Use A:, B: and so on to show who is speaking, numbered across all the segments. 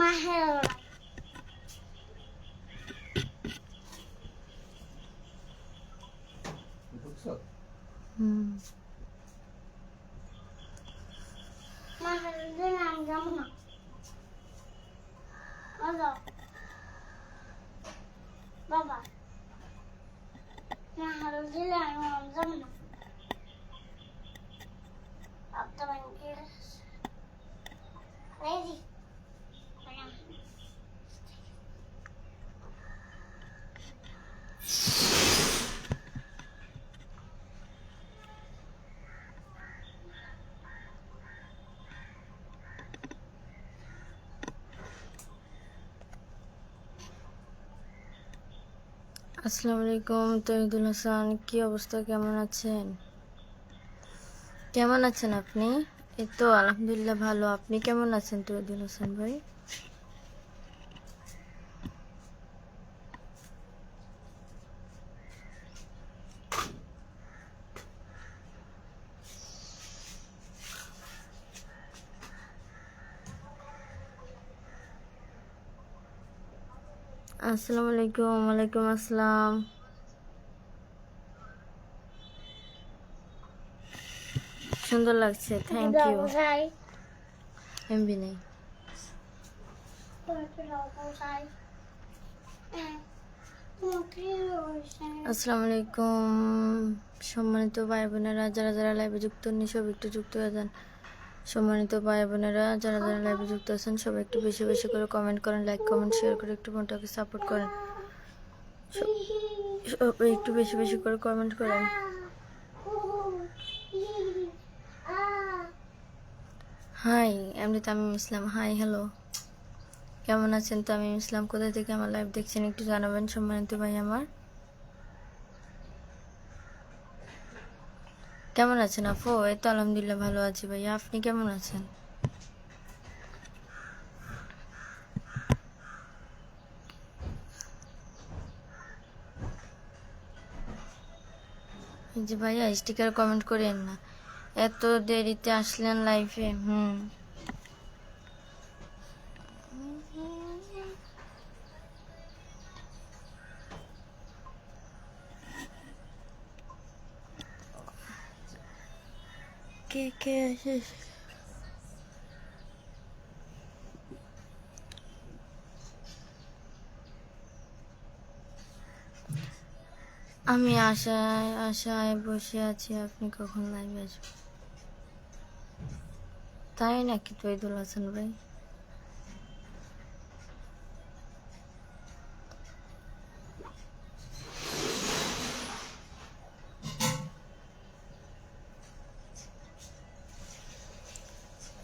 A: মাহের মাহের দিন আমি যাবো না বাবা মাহের দিন আমি যাবো না আপনার ready
B: আসসালামু আলাইকুম তহিদুল হাসান, কি অবস্থা, কেমন আছেন? কেমন আছেন আপনি? এই তো আলহামদুলিল্লাহ ভালো। আপনি কেমন আছেন তহিদুল হাসান ভাই? আসসালামু আলাইকুম। ওয়ালাইকুম আসসালাম। সুন্দর লাগছে, থ্যাংক ইউ। এমবি নেই। আসসালামু আলাইকুম সম্মানিত ভাই বোনেরা, যারা যারা লাইভে যুক্ত নেই সব একটু যুক্ত হয়ে যান। সম্মানিত ভাই বোনেরা, যারা যারা লাইভে যুক্ত আছেন সবাই একটু বেশি বেশি করে কমেন্ট করেন, লাইক কমেন্ট শেয়ার করে একটু মনটাকে সাপোর্ট করেন। সবাই একটু বেশি বেশি করে কমেন্ট করেন। হাই, এমনি তামিম ইসলাম। হাই, হ্যালো, কেমন আছেন তামিম ইসলাম? কোথা থেকে আমার লাইভ দেখছেন একটু জানাবেন সম্মানিত ভাই আমার। কেমন আছেন আপু? এই তো আলহামদুলিল্লাহ ভালো আছি ভাইয়া, আপনি কেমন আছেন? এই যে ভাইয়া স্টিকার কমেন্ট করেন না, এত দেরিতে আসলেন লাইভে। কে কে আসিস? আমি আশায় আশায় বসে আছি আপনি কখন লাইভে আসবেন। তাই নাকি তহিদুল হাসান ভাই?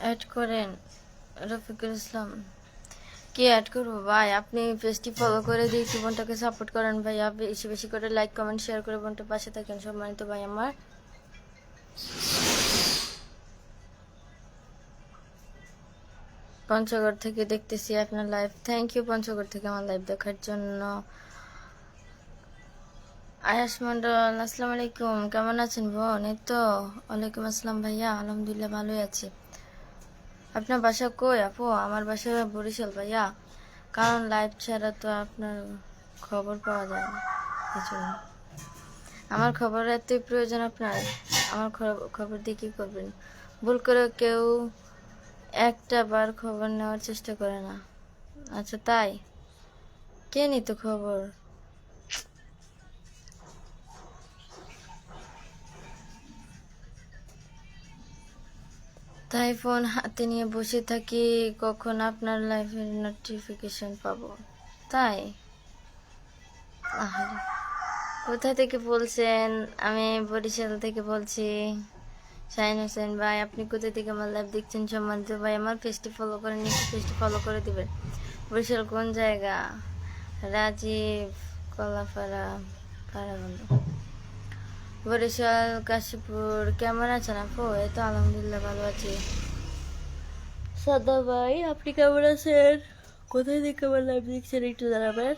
B: অ্যাড করেন রফিকুল ইসলাম। কি অ্যাড করবো ভাই? আপনি পেজটি ফলো করে দিয়ে একটু বোনটাকে সাপোর্ট করেন ভাইয়া, বেশি বেশি করে লাইক কমেন্ট শেয়ার করে বোনটার পাশে থাকেন সম্মানিত ভাই আমার। পঞ্চগড় থেকে দেখতেছি আপনার লাইভ, থ্যাংক ইউ পঞ্চগড় থেকে আমার লাইভ দেখার জন্য। আয়াস মন্ডল, আসসালামু আলাইকুম, কেমন আছেন বোন? এই তো ওয়ালাইকুম আসসালাম ভাইয়া, আলহামদুলিল্লাহ ভালোই আছি। আপনার বাসা কই আপু? আমার বাসা বরিশাল ভাইয়া, কারণ লাইভ ছাড়া তো আপনার খবর পাওয়া যায় না, কিছু না। আমার খবর এতই প্রয়োজন আপনার, আমার খবর দিয়ে কী করবেন? ভুল করে কেউ একটা বার খবর নেওয়ার চেষ্টা করে না। আচ্ছা তাই, কে নিত খবর? তাই ফোন হাতে নিয়ে বসে থাকি, কখন আপনার লাইভের নোটিফিকেশন পাবো। তাই আহারে, কোথা থেকে বলছেন? আমি বরিশাল থেকে বলছি। শাহিন হোসেন ভাই, আপনি কোথা থেকে আমার লাইভ দেখছেন সম্মানিত ভাই আমার? পেজটি ফলো করে নিচ্ছি, পেজটি ফলো করে দিবেন। বরিশাল কোন জায়গা? রাজীব, কলাপাড়া, পাড়াবন্ধ, বরিশাল কাশীপুর। কেমন আছেন আপু? এই তো আলহামদুলিল্লাহ ভালো আছি। সাদা ভাই, আপনি কেমন আছেন? কোথায় থেকে আমার লাইভ দেখছেন একটু জানাবেন।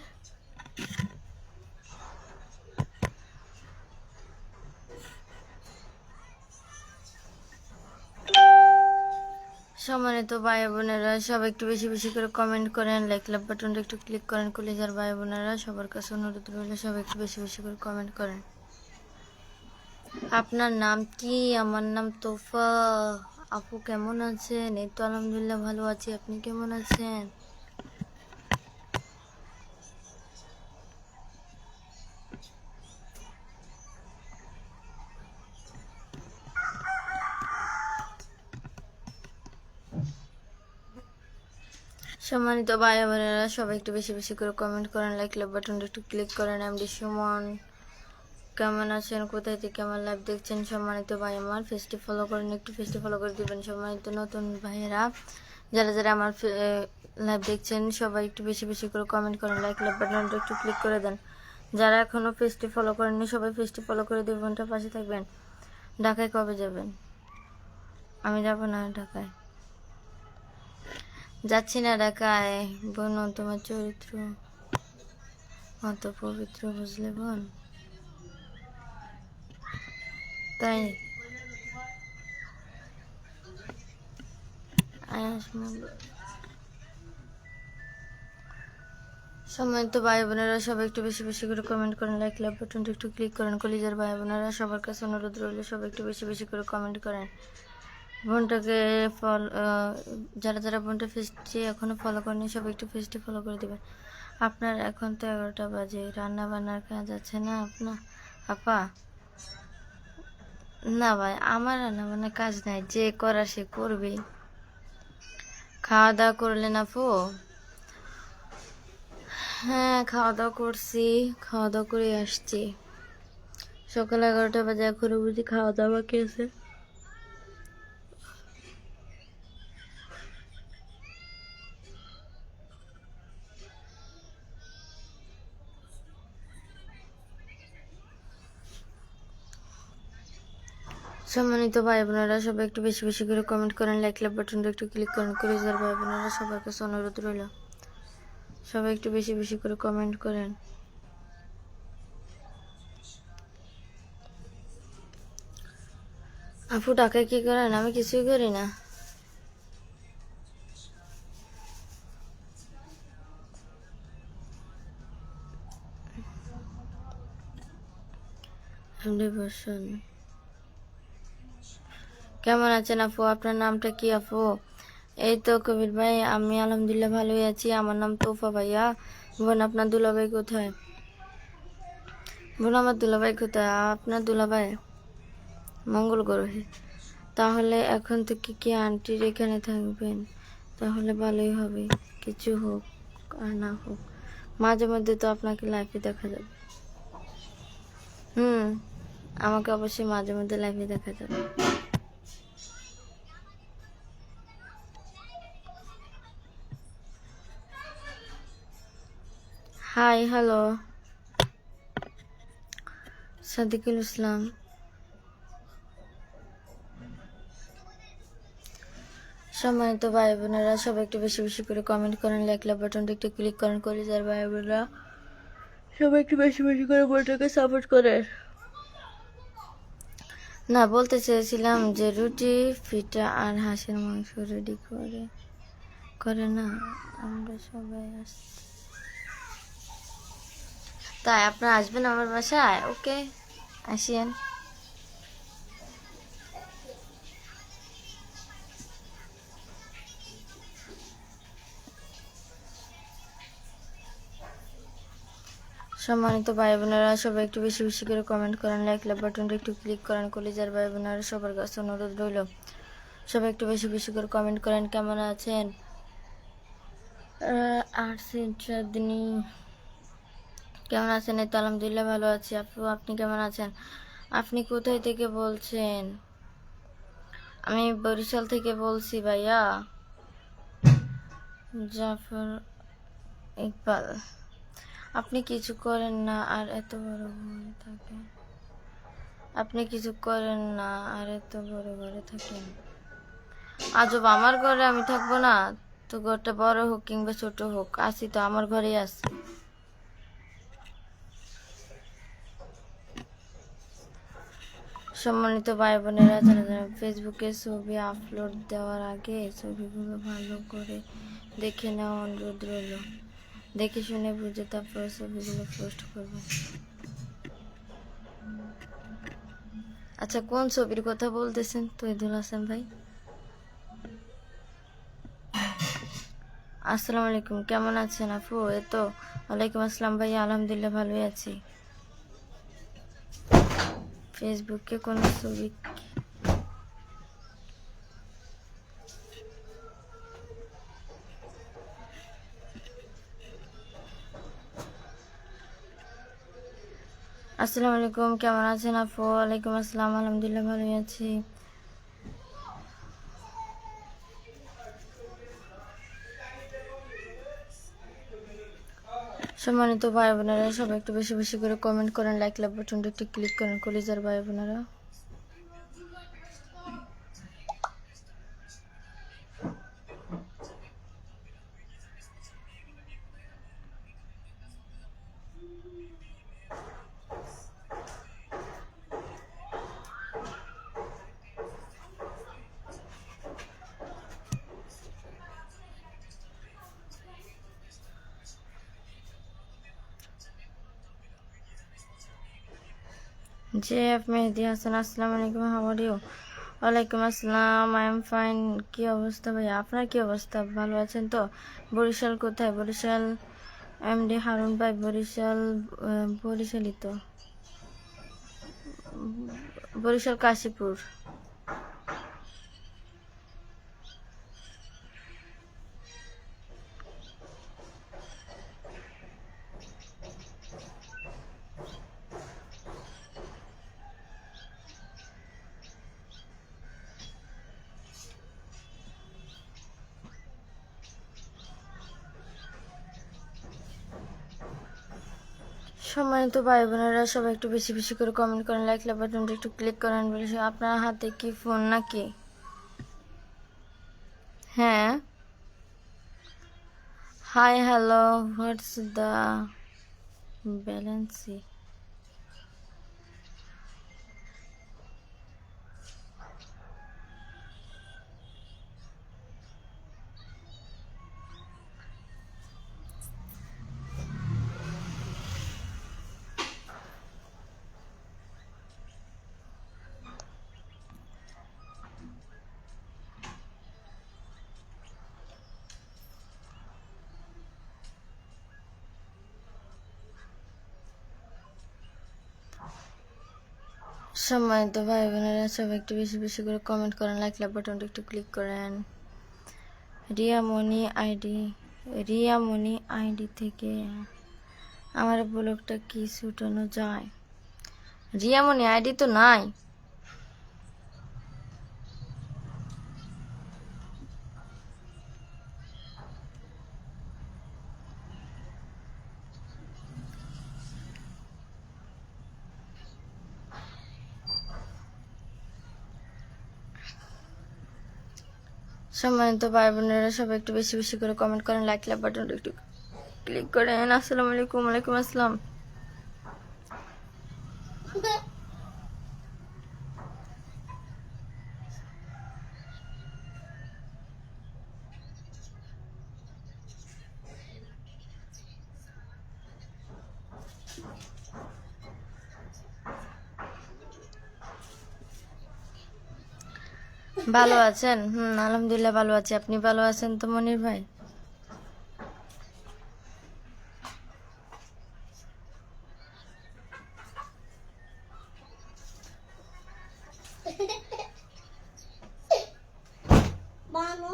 B: সম্মানিত ভাই বোনেরা, সব একটু বেশি বেশি করে কমেন্ট করেন, লাইক লাভ বাটনটা একটু ক্লিক করেন। কলিজার ভাই বোনেরা, সবার কাছে অনুরোধ রইল সব একটু বেশি বেশি করে কমেন্ট করেন। আপনার নাম কি? আমার নাম তোফা। আপু কেমন আছেন? এই তো আলহামদুলিল্লাহ ভালো আছি, আপনি কেমন আছেন? সম্মানিত ভাই বোনেরা, সবাই একটু বেশি বেশি করে কমেন্ট করেন, লাইক লাভ বাটনটা একটু ক্লিক করেন। এমডি সুমন কেমন আছেন? কোথায় থেকে আমার লাইভ দেখছেন? সম্মানিত ভাই আমার পেজটি ফলো করেন, একটু পেজটি ফলো করে দিবেন। সম্মানিত নতুন ভাইয়েরা, যারা যারা আমার লাইভ দেখছেন সবাই একটু বেশি বেশি করে কমেন্ট করেন, লাইক লাভ বাটনটা একটু ক্লিক করে দেন। যারা এখনো পেজটি ফলো করেননি সবাই পেজটি ফলো করে দিবেন, পাশে থাকবেন। ঢাকায় কবে যাবেন? আমি যাব না ঢাকায়, যাচ্ছি না ঢাকায়। বোন, তোমার চরিত্র অত পবিত্র, বুঝলে বোন? তাই সম্মানিত ভাই বোনেরা, সবাই একটু বেশি বেশি করে কমেন্ট করেন, লাইক লাভ বাটনটা একটু ক্লিক করেন। কলিজার ভাই বোনেরা, সবার কাছে অনুরোধ রইল সবাই একটু বেশি বেশি করে কমেন্ট করেন। বোনটাকে যারা যারা বোনটা পেজটি এখনো ফলো করেনি সবাই একটু পেজটি ফলো করে দেবেন। আপনার এখন তো 11টা বাজে, রান্না বান্নার কাজ আছে না আপনার আপা? না ভাই, আমার রান্না বান্নার কাজ নাই, যে করার সে করবে। খাওয়া দাওয়া করলেন আপু? হ্যাঁ, খাওয়া দাওয়া করছি, খাওয়া দাওয়া করে আসছি। সকাল 11টা বাজে, এখনো বুঝি খাওয়া দাওয়া বাকি আছে। সম্মানিত ভাই বোনেরা, সবাই একটু বেশি বেশি করে কমেন্ট করেন, লাইক লাভ বাটনটা একটু ক্লিক করেন। কলিজার ভাই বোনেরা, সবার কাছে অনুরোধ রইল সবাই একটু বেশি বেশি করে কমেন্ট করেন। আপু ঢাকায় কি করেন? আমি কিছুই করি না। কেমন আছেন আপু? আপনার নামটা কি আপু? এই তো কবির ভাই, আমি আলহামদুলিল্লাহ ভালোই আছি। আমার নাম তোফা ভাইয়া। বোন, আপনার দুলাভাই কোথায়? বোন, আমার দুলাভাই কোথায়? আপনার দুলাভাই মঙ্গল গ্রহে। তাহলে এখন থেকে কি আন্টির এখানে থাকবেন? তাহলে ভালোই হবে, কিছু হোক আর না হোক মাঝে মধ্যে তো আপনাকে লাইফে দেখা যাবে। আমাকে অবশ্যই মাঝে মধ্যে লাইফে দেখা যাবে। হাই, হ্যালো, সাদিকুল ইসলাম। সম্মানিত ভাই বোনেরা, সবাই একটু বেশি বেশি করে কমেন্ট করেন, লাইক লাভ বাটনটা একটু ক্লিক করেন। কলিজার ভাই বোনেরা, সবাই একটু বেশি বেশি করে বোনটাকে সাপোর্ট করেন। না, বলতে চেয়েছিলাম যে রুটি, পিঠা আর হাঁসের মাংস রেডি করে না, আমরা সবাই আসছি। তাই আপনারা আসবেন আমার বাসায়? ওকে, আসিয়েন। সম্মানিত ভাই বোনেরা, সবাই একটু বেশি বেশি করে কমেন্ট করেন, লাইক লাভ বাটনটা একটু ক্লিক করেন। কলিজার ভাই বোনেরা, সবার কাছে অনুরোধ রইল সবাই একটু বেশি বেশি করে কমেন্ট করেন। কেমন আছেন? দিনী কেমন আছেন? এই তো আলহামদুলিল্লাহ ভালো আছি। আপু, আপনি কেমন আছেন? আপনি কোথায় থেকে বলছেন? আমি বরিশাল থেকে বলছি ভাইয়া। জাফর ইকবাল। আপনি কিছু করেন না আর এত বড় ঘরে থাকেন? আপনি কিছু করেন না আর এত বড় ঘরে থাকেন? আজব, আমার ঘরে আমি থাকবো না? তো ঘরটা বড় হোক কিংবা ছোট হোক, আসি তো আমার ঘরেই আসি। সম্মানিত ভাই বোনেরা, যারা যারা ফেসবুকে ছবি আপলোড দেওয়ার আগে ছবিগুলো ভালো করে দেখে নেওয়া অনুরোধ রইল। দেখে শুনে বুঝে তারপর ছবিগুলো পোস্ট করবেন। আচ্ছা, কোন ছবির কথা বলতেছেন তহিদুল হাসান ভাই? আসসালামু আলাইকুম, কেমন আছেন আপু? তো ওয়ালাইকুম আসসালাম ভাইয়া, আলহামদুলিল্লাহ ভালোই আছি। ফেসবুকে কোন ছবি? আসসালামু আলাইকুম, কেমন আছেন আপু? ওয়ালাইকুম আসসালাম, আলহামদুলিল্লাহ ভালোই আছি। সম্মানিত ভাই বোনেরা, সবাই একটু বেশি বেশি করে কমেন্ট করেন, লাইক বাটনটা একটু ক্লিক করেন কলিজার ভাই বোনেরা। JF মেহেদি হাসান, আসসালামু আলাইকুম, হাউ আর ইউ? ওয়ালাইকুম আসসালাম, আই এম ফাইন। কি অবস্থা ভাইয়া? আপনার কি অবস্থা? ভালো আছেন তো? বরিশাল কোথায়? বরিশাল MD হারুন ভাই, বরিশাল বরিশালই তো, বরিশাল কাশীপুর। সম্মানিত ভাই বোনেরা, সবাই একটু বেশি বেশি করে কমেন্ট করেন, লাইক বাটনটা একটু ক্লিক করেন। বলেছে আপনার হাতে কি ফোন নাকি? হ্যাঁ। Hi hello, what's the balance? সম্মানিত ভাই বোনেরা, সবাই একটু বেশি বেশি করে কমেন্ট করেন, লাইক বাটনটা একটু ক্লিক করেন। রিয়ামণি আইডি থেকে আমার ব্লগটা কি ছুটানো যায়? রিয়ামণি আইডি তো নাই। সম্মানিত ভাই বোনেরা, সবাই একটু বেশি বেশি করে কমেন্ট করেন, লাইক বাটনটা একটু ক্লিক করেন। আসসালামু আলাইকুম। ওয়ালাইকুম আসসালাম। ভালো আছেন? আলহামদুলিল্লাহ ভালো আছি। আপনি ভালো আছেন তো মনির ভাই?
A: বানো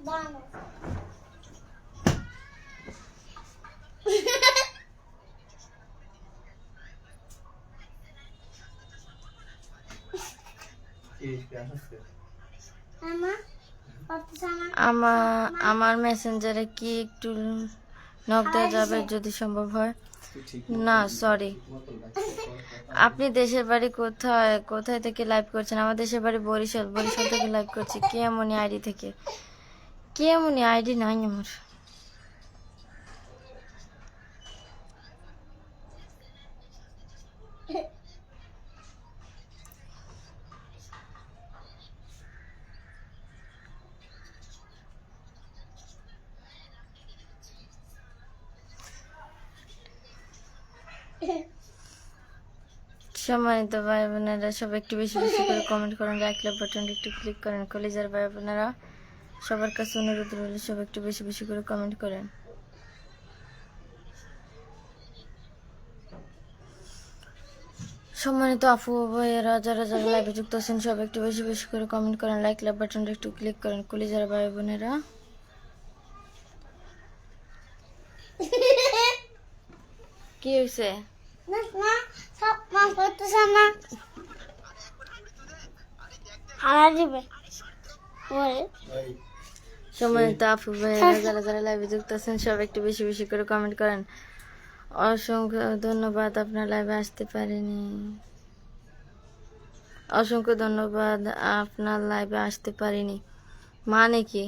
A: বানো
B: আমার মেসেঞ্জারে কি একটু নক দেওয়া যাবে যদি সম্ভব হয়? না সরি। আপনি দেশের বাড়ি কোথায়? কোথায় থেকে লাইভ করছেন? আমার দেশের বাড়ি বরিশাল। বরিশাল থেকে লাইভ করছি কেমনি আইডি থেকে। কেমনি আইডি নাই আমার। সম্মানিত ভাই বোনেরা, সবাই একটু বেশি বেশি করে কমেন্ট করেন, লাইক বাটনটা একটু ক্লিক করেন। কলিজার ভাই বোনেরা, সবার কাছে অনুরোধ রইল, সবাই একটু বেশি বেশি করে কমেন্ট করেন। সম্মানিত আপু ভাইয়েরা, যারা যারা লাইভে যুক্ত আছেন, সবাই একটু বেশি বেশি করে কমেন্ট করেন, লাইক বাটনটা একটু ক্লিক করেন। কলিজার ভাই বোনেরা, কি হয়েছে?
A: না না সব মা করতেছে না হারা দিবে বলে
B: সম্মানিত আপু ভাইয়েরা, যারা যারা লাইভে যুক্ত আছেন, সবাই একটু বেশি বেশি করে কমেন্ট করেন। অসংখ্য ধন্যবাদ, আপনার লাইভে আসতে পারিনি। অসংখ্য ধন্যবাদ, আপনার লাইভে আসতে পারিনি মানে কি?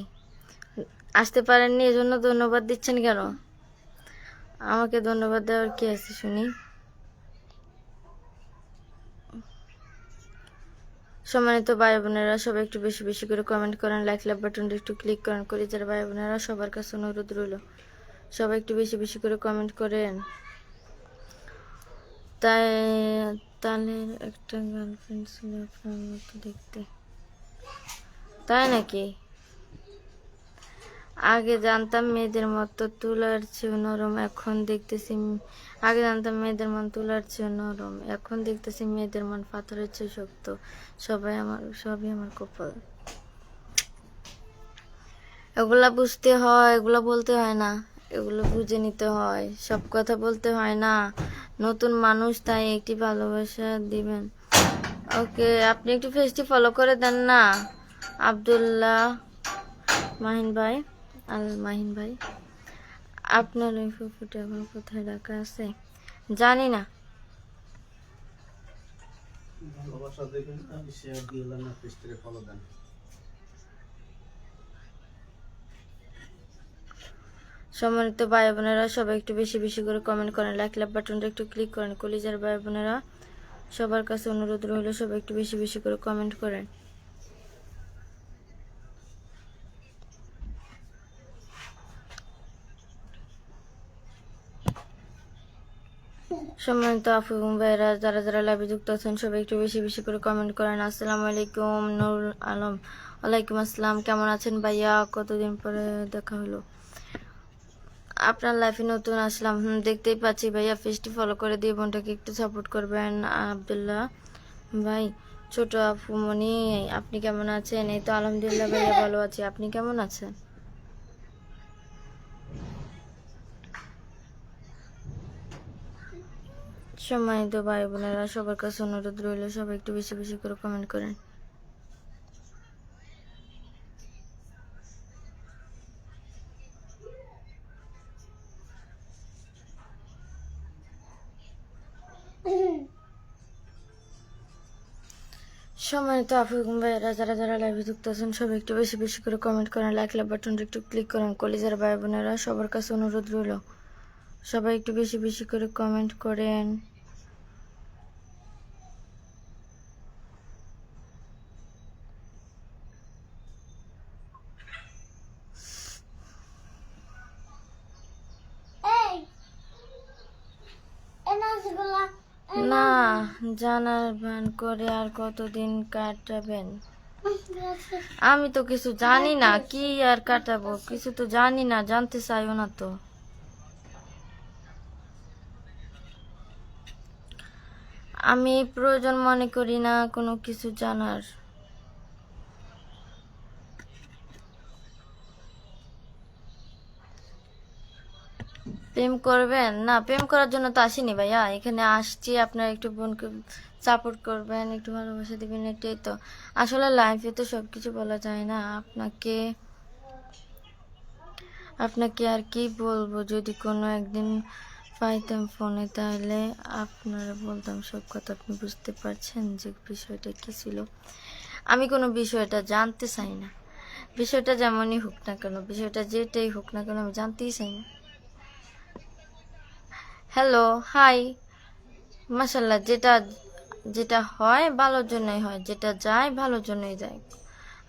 B: আসতে পারেননি এজন্য ধন্যবাদ দিচ্ছেন কেন? আমাকে ধন্যবাদ দেওয়ার কি আছে শুনি? সম্মানিত ভাই বোনেরা, সবাই একটু বেশি বেশি করে কমেন্ট করেন, লাইক বাটনটা একটু ক্লিক করেন। কলিজার ভাই বোনেরা, সবার কাছে অনুরোধ রইল, সবাই একটু বেশি বেশি করে কমেন্ট করেন। তালের একটা গার্লফ্রেন্ড ছিল আপনার মতো দেখতে, তাই নাকি? আগে জানতাম মেয়েদের মতো তুলার চেয়েও নরম, এখন দেখতেছি আগে জানতাম মেয়েদের মন তুলার চেয়েও নরম, এখন দেখতেছি মেয়েদের মন পাথরের চেয়ে শক্ত। সবই আমার কপাল। এগুলা বুঝতে হয়, এগুলা বলতে হয় না, এগুলো বুঝে নিতে হয়, সব কথা বলতে হয় না। নতুন মানুষ, তাই একটি ভালোবাসা দিবেন। ওকে, আপনি একটু পেজটি ফলো করে দেন না, আব্দুল্লাহ মাহিন ভাই, মাহিন ভাই। আপনার ওই ফুফুটা এখন কোথায় রাখা আছে জানি না।
C: ভালোবাসা দেখেন, আমি শেয়ার দিলাম না, পেজটাকে ফলো দেন।
B: সম্মানিত ভাই বোনেরা, সবাই একটু বেশি বেশি করে কমেন্ট করেন, লাইক বাটনটা একটু ক্লিক করেন। কলিজার ভাই বোনেরা, সবার কাছে অনুরোধ রইল, সবাই একটু বেশি বেশি করে কমেন্ট করেন। সম্মানিত আপু এবং ভাইরা, যারা যারা লাইভে যুক্ত আছেন, সবাই একটু বেশি বেশি করে কমেন্ট করেন। আসসালামু আলাইকুম নুর আলম। ওয়ালাইকুম আসসালাম, কেমন আছেন ভাইয়া? কতদিন পরে দেখা হলো। আপনার লাইফে নতুন আসলাম, দেখতেই পাচ্ছি ভাইয়া। পেজটি ফলো করে দিয়ে বোনটাকে একটু সাপোর্ট করবেন। আব্দুল্লাহ ভাই, ছোট আপু মনি, আপনি কেমন আছেন? এই তো আলহামদুলিল্লাহ ভাইয়া, ভালো আছি। আপনি কেমন আছেন? সম্মানিত ভাই বোনেরা, সবার কাছে অনুরোধ রইল, সবাই একটু বেশি বেশি করে কমেন্ট করেন। সম্মানিত আপু এবং ভাইয়েরা, যারা যারা লাইভে যুক্ত আছেন, সবাই একটু বেশি বেশি করে কমেন্ট করেন, লাইক বাটনটা একটু ক্লিক করেন। কলিজার ভাই বোনেরা, সবার কাছে অনুরোধ রইল, সবাই একটু বেশি বেশি করে কমেন্ট করেন।
A: এই এনাজগুলা
B: না জানার ভান করে আর কতদিন কাটাবেন? আমি তো কিছু জানি না, কি আর কাটাবো, কিছু তো জানি না, জানতে চাইও না তো। আমি প্রয়োজন মনে করি না কোনো কিছু জানার। প্রেম করবেন না? প্রেম করার জন্য তো আসিনি ভাইয়া, এখানে আসছি আপনার একটু বোনকে সাপোর্ট করবেন, একটু ভালোবাসা দিবেন, এটাই তো। আসলে লাইফে তো সবকিছু বলা যায় না। আপনাকে আর কি বলবো, যদি কোনো একদিন পাইতাম ফোনে, তাহলে আপনারা বলতাম সব কথা। আপনি বুঝতে পারছেন যে বিষয়টা কি ছিল? আমি কোনো বিষয়টা জানতে চাই না, বিষয়টা যেমনই হোক না কেন, বিষয়টা যেটাই হোক না কেন, আমি জানতেই চাই না। হ্যালো, হাই, মাশাল্লাহ। যেটা যেটা হয় ভালোর জন্যই হয়, যেটা যায় ভালোর জন্যই যায়।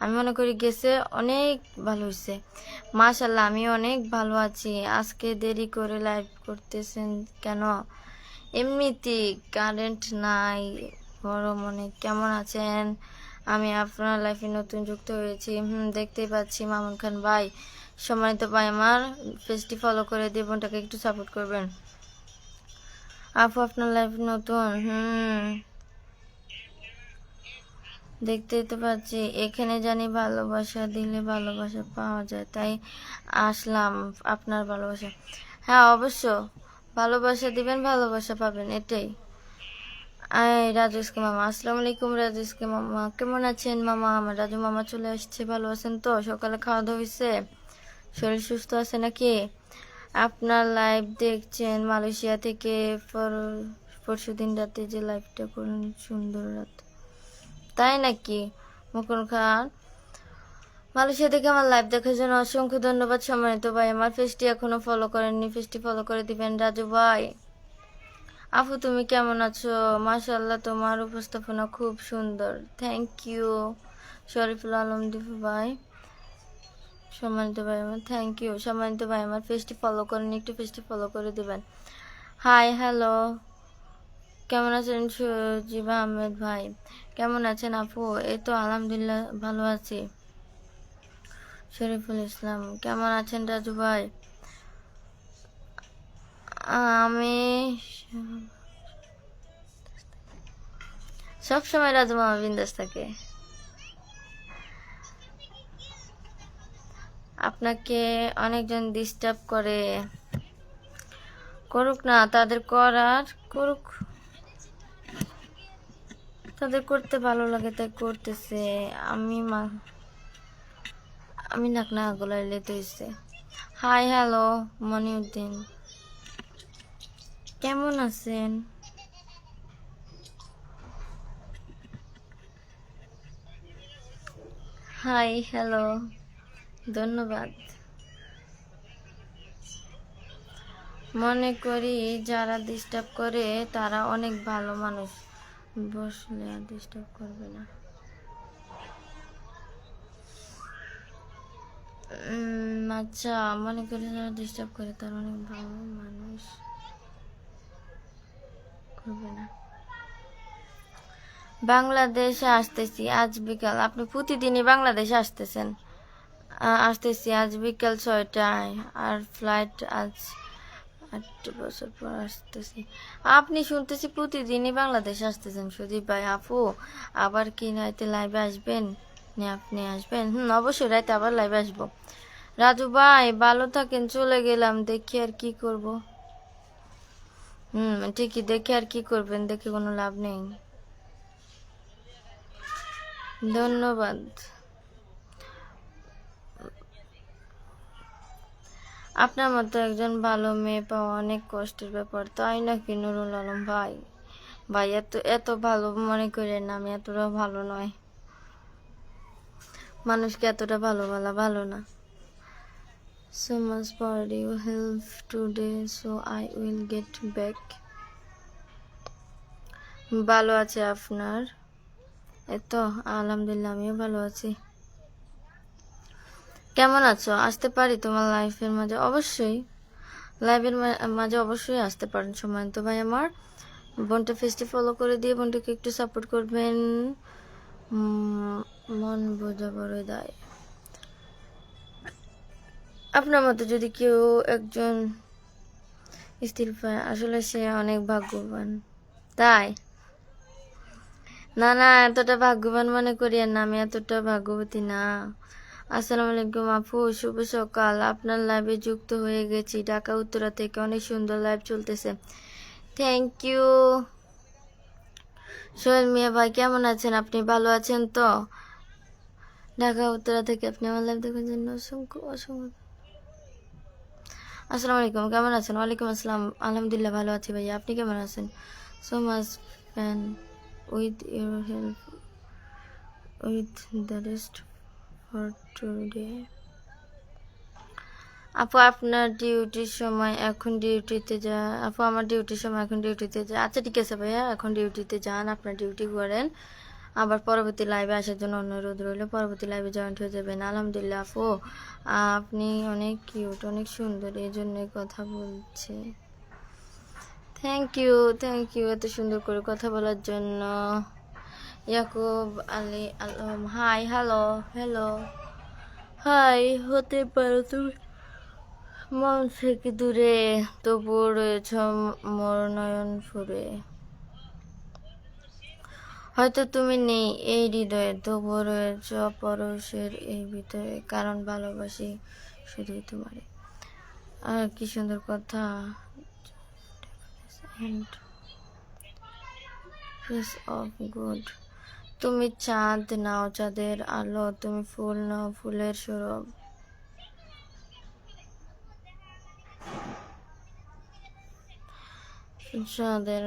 B: আমি মনে করি গেছে অনেক ভালো হয়েছে, মাশাল্লাহ। আমি অনেক ভালো আছি। আজকে দেরি করে লাইভ করতেছেন কেন? এমনিতেই কারেন্ট নাই, গরম অনেক। কেমন আছেন? আমি আপনার লাইফে নতুন যুক্ত হয়েছি। দেখতেই পাচ্ছি মামুন খান ভাই। সম্মানিত ভাই, আমার পেজটি ফলো করে দিয়ে বোনটাকে একটু সাপোর্ট করবেন। আপু আপনার লাইফ নতুন, দেখতেই তো পাচ্ছি। এখানে জানি ভালোবাসা দিলে ভালোবাসা পাওয়া যায়, তাই আসলাম আপনার ভালোবাসা। হ্যাঁ অবশ্য, ভালোবাসা দিবেন, ভালোবাসা পাবেন, এটাই। রাজুসকে মামা, আসসালামু আলাইকুম রাজুসকে মামা, কেমন আছেন মামা? আমার রাজু মামা চলে আসছে, ভালো আছেন তো? সকালে খাওয়া দাওয়া হয়েছে? শরীর সুস্থ আছে নাকি? আপনার লাইভ দেখছেন মালয়েশিয়া থেকে। পরশুদিন রাতে যে লাইভটা করেন, সুন্দর রাত। তাই নাকি মুকুল খান? মালয়েশিয়া থেকে আমার লাইভ দেখার জন্য অসংখ্য ধন্যবাদ সম্মানিত ভাই। আমার পেজটি এখনো ফলো করেননি, পেজটি ফলো করে দিবেন রাজু ভাই। আপু তুমি কেমন আছো? মাশাআল্লাহ, তোমার উপস্থাপনা খুব সুন্দর, থ্যাংক ইউ। শরীফুল আলম দীপু ভাই, সম্মানিত ভাই আমার থ্যাংক ইউ। সম্মানিত ভাই, আমার পেজটি ফলো করেন, একটু পেজটি ফলো করে দিবেন। হাই হ্যালো, কেমন আছেন সুজিবা আহমেদ ভাই? কেমন আছেন আপু? এই তো আলহামদুলিল্লাহ ভালো আছি। শরীফুল ইসলাম, কেমন আছেন রাজু ভাই? আমি সবসময় রাজু মামা বিন্দাস থাকে। আপনাকে অনেকজন ডিস্টার্ব করে, করুক না, তাদের করার করুক, তাদের করতে ভালো লাগে তাই করতেছে। আমি নাক না গলাইলে তো হইছে। হাই হ্যালো মনিউদ্দিন, কেমন আছেন? হাই হ্যালো, ধন্যবাদ। মনে করি যারা ডিস্টার্ব করে তারা অনেক ভালো মানুষ। বসলে আর ডিস্টার্ব করবে না। আচ্ছা, মনে করি যারা ডিস্টার্ব করে তারা অনেক ভালো মানুষ, করবে না। বাংলাদেশে আসতেছি আজ বিকাল। আপনি প্রতিদিনই বাংলাদেশে আসতেছেন? আসতেছি আজ বিকাল 6টায়, আর ফ্লাইট আজ 8 বছর পর আসতেছি। আপনি শুনতেছি প্রতিদিনই বাংলাদেশে আসতেছেন সুদীপ ভাই। আপু আবার কি রাইতে লাইভে আসবেন? আপনি আসবেন? অবশ্যই রাইতে আবার লাইভে আসবো। রাজু ভাই ভালো থাকেন, চলে গেলাম, দেখি আর কি করব। ঠিকই, দেখে আর কি করবেন, দেখে কোনো লাভ নেই। ধন্যবাদ। আপনার মতো একজন ভালো মেয়ে পাওয়া অনেক কষ্টের ব্যাপার, তাই নাকি নুরুল আলম ভাই? ভাই এত ভালো মনে করেন না, আমি এতটা ভালো নয়। মানুষকে এতটা ভালো না। So much for your help today, so I will get back. ভালো আছে আপনার? এতো আলহামদুলিল্লাহ, আমিও ভালো আছি। কেমন আছো? আসতে পারি তোমার লাইফের মাঝে? অবশ্যই, লাইভের মাঝে অবশ্যই আসতে পারেন সম্মানিত ভাই আমার। বোনটা ফেসটি ফলো করে দিয়ে বোনটাকে একটু সাপোর্ট করবেন। মন বোঝা বড় দায়। আপনার মতো যদি কেউ একজন স্ত্রী পায়, আসলে সে অনেক ভাগ্যবান। তাই না, এতটা ভাগ্যবান মনে করিয়েন না, আমি এতটা ভাগ্যবতী না। আসসালামু আলাইকুম আপু, শুভ সকাল। আপনার লাইভে যুক্ত হয়ে গেছি ঢাকা উত্তরা থেকে, অনেক সুন্দর লাইভ চলতেছে, থ্যাংক ইউ। সোহেল মিয়া ভাই কেমন আছেন আপনি? ভালো আছেন তো? ঢাকা উত্তরা থেকে আপনি আমার লাইভ দেখার জন্য অসংখ্য আসসালামু আলাইকুম, কেমন আছেন? ওয়ালাইকুম আসসালাম, আলহামদুলিল্লাহ ভালো আছি ভাইয়া, আপনি কেমন আছেন? So much fan with your help with the rest for today. আপু আপনার ডিউটির সময় এখন ডিউটিতে যা। আপু আমার ডিউটির সময় এখন ডিউটিতে যা। আচ্ছা ঠিক আছে ভাইয়া, এখন ডিউটিতে যান, আপনার ডিউটি করেন। আবার পরবর্তী লাইভে আসার জন্য অনুরোধ রইল, পরবর্তী লাইভে জয়েন্ট হয়ে যাবেন। আলহামদুলিল্লাহ আপু, আপনি অনেক কিউট, অনেক সুন্দর, এই জন্যই কথা বলছে। থ্যাংক ইউ এত সুন্দর করে কথা বলার জন্য। Yakub Ali Alam, hi, hello, hi. হতে পারো তুমি মন থেকে দূরে, তবুও রয়েছ মোর নয়ন ফুরে। হয়তো তুমি নেই এই হৃদয়ে, তবুও রয়েছ পরশের এই ভিতরে, কারণ ভালোবাসি শুধুই তোমারে। আর কি সুন্দর কথা। Of good. তুমি চাঁদ নাও চাঁদের আলো, তুমি ফুল নাও ফুলের সৌরভ। চাঁদের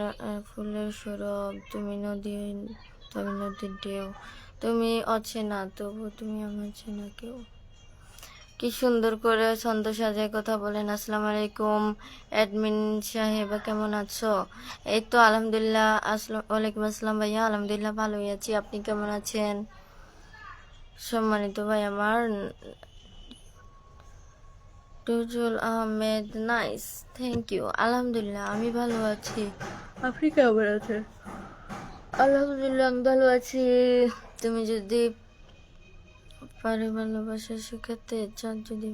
B: ফুলের সৌরভ, তুমি নদীর ঢেউ, তুমি অচেনা তবু তুমি আমার চেনা কেউ। কি সুন্দর করে ছন্দ সাজায় কথা বলেন। আসসালামু আলাইকুম অ্যাডমিন সাহেবা, কেমন আছো? এই তো আলহামদুলিল্লাহ। ওয়ালাইকুম আসসালাম ভাইয়া, আলহামদুলিল্লাহ ভালোই আছি। আপনি কেমন আছেন? সম্মানিত ভাই আমার টুজুল আহমেদ, নাইস, থ্যাংক ইউ। আলহামদুলিল্লাহ আমি ভালো আছি। আপনি কেমন আছেন? আলহামদুলিল্লাহ আমি ভালো আছি। তুমি যদি পারে ভালোবাসা শিখাতে, চাঁদ যদি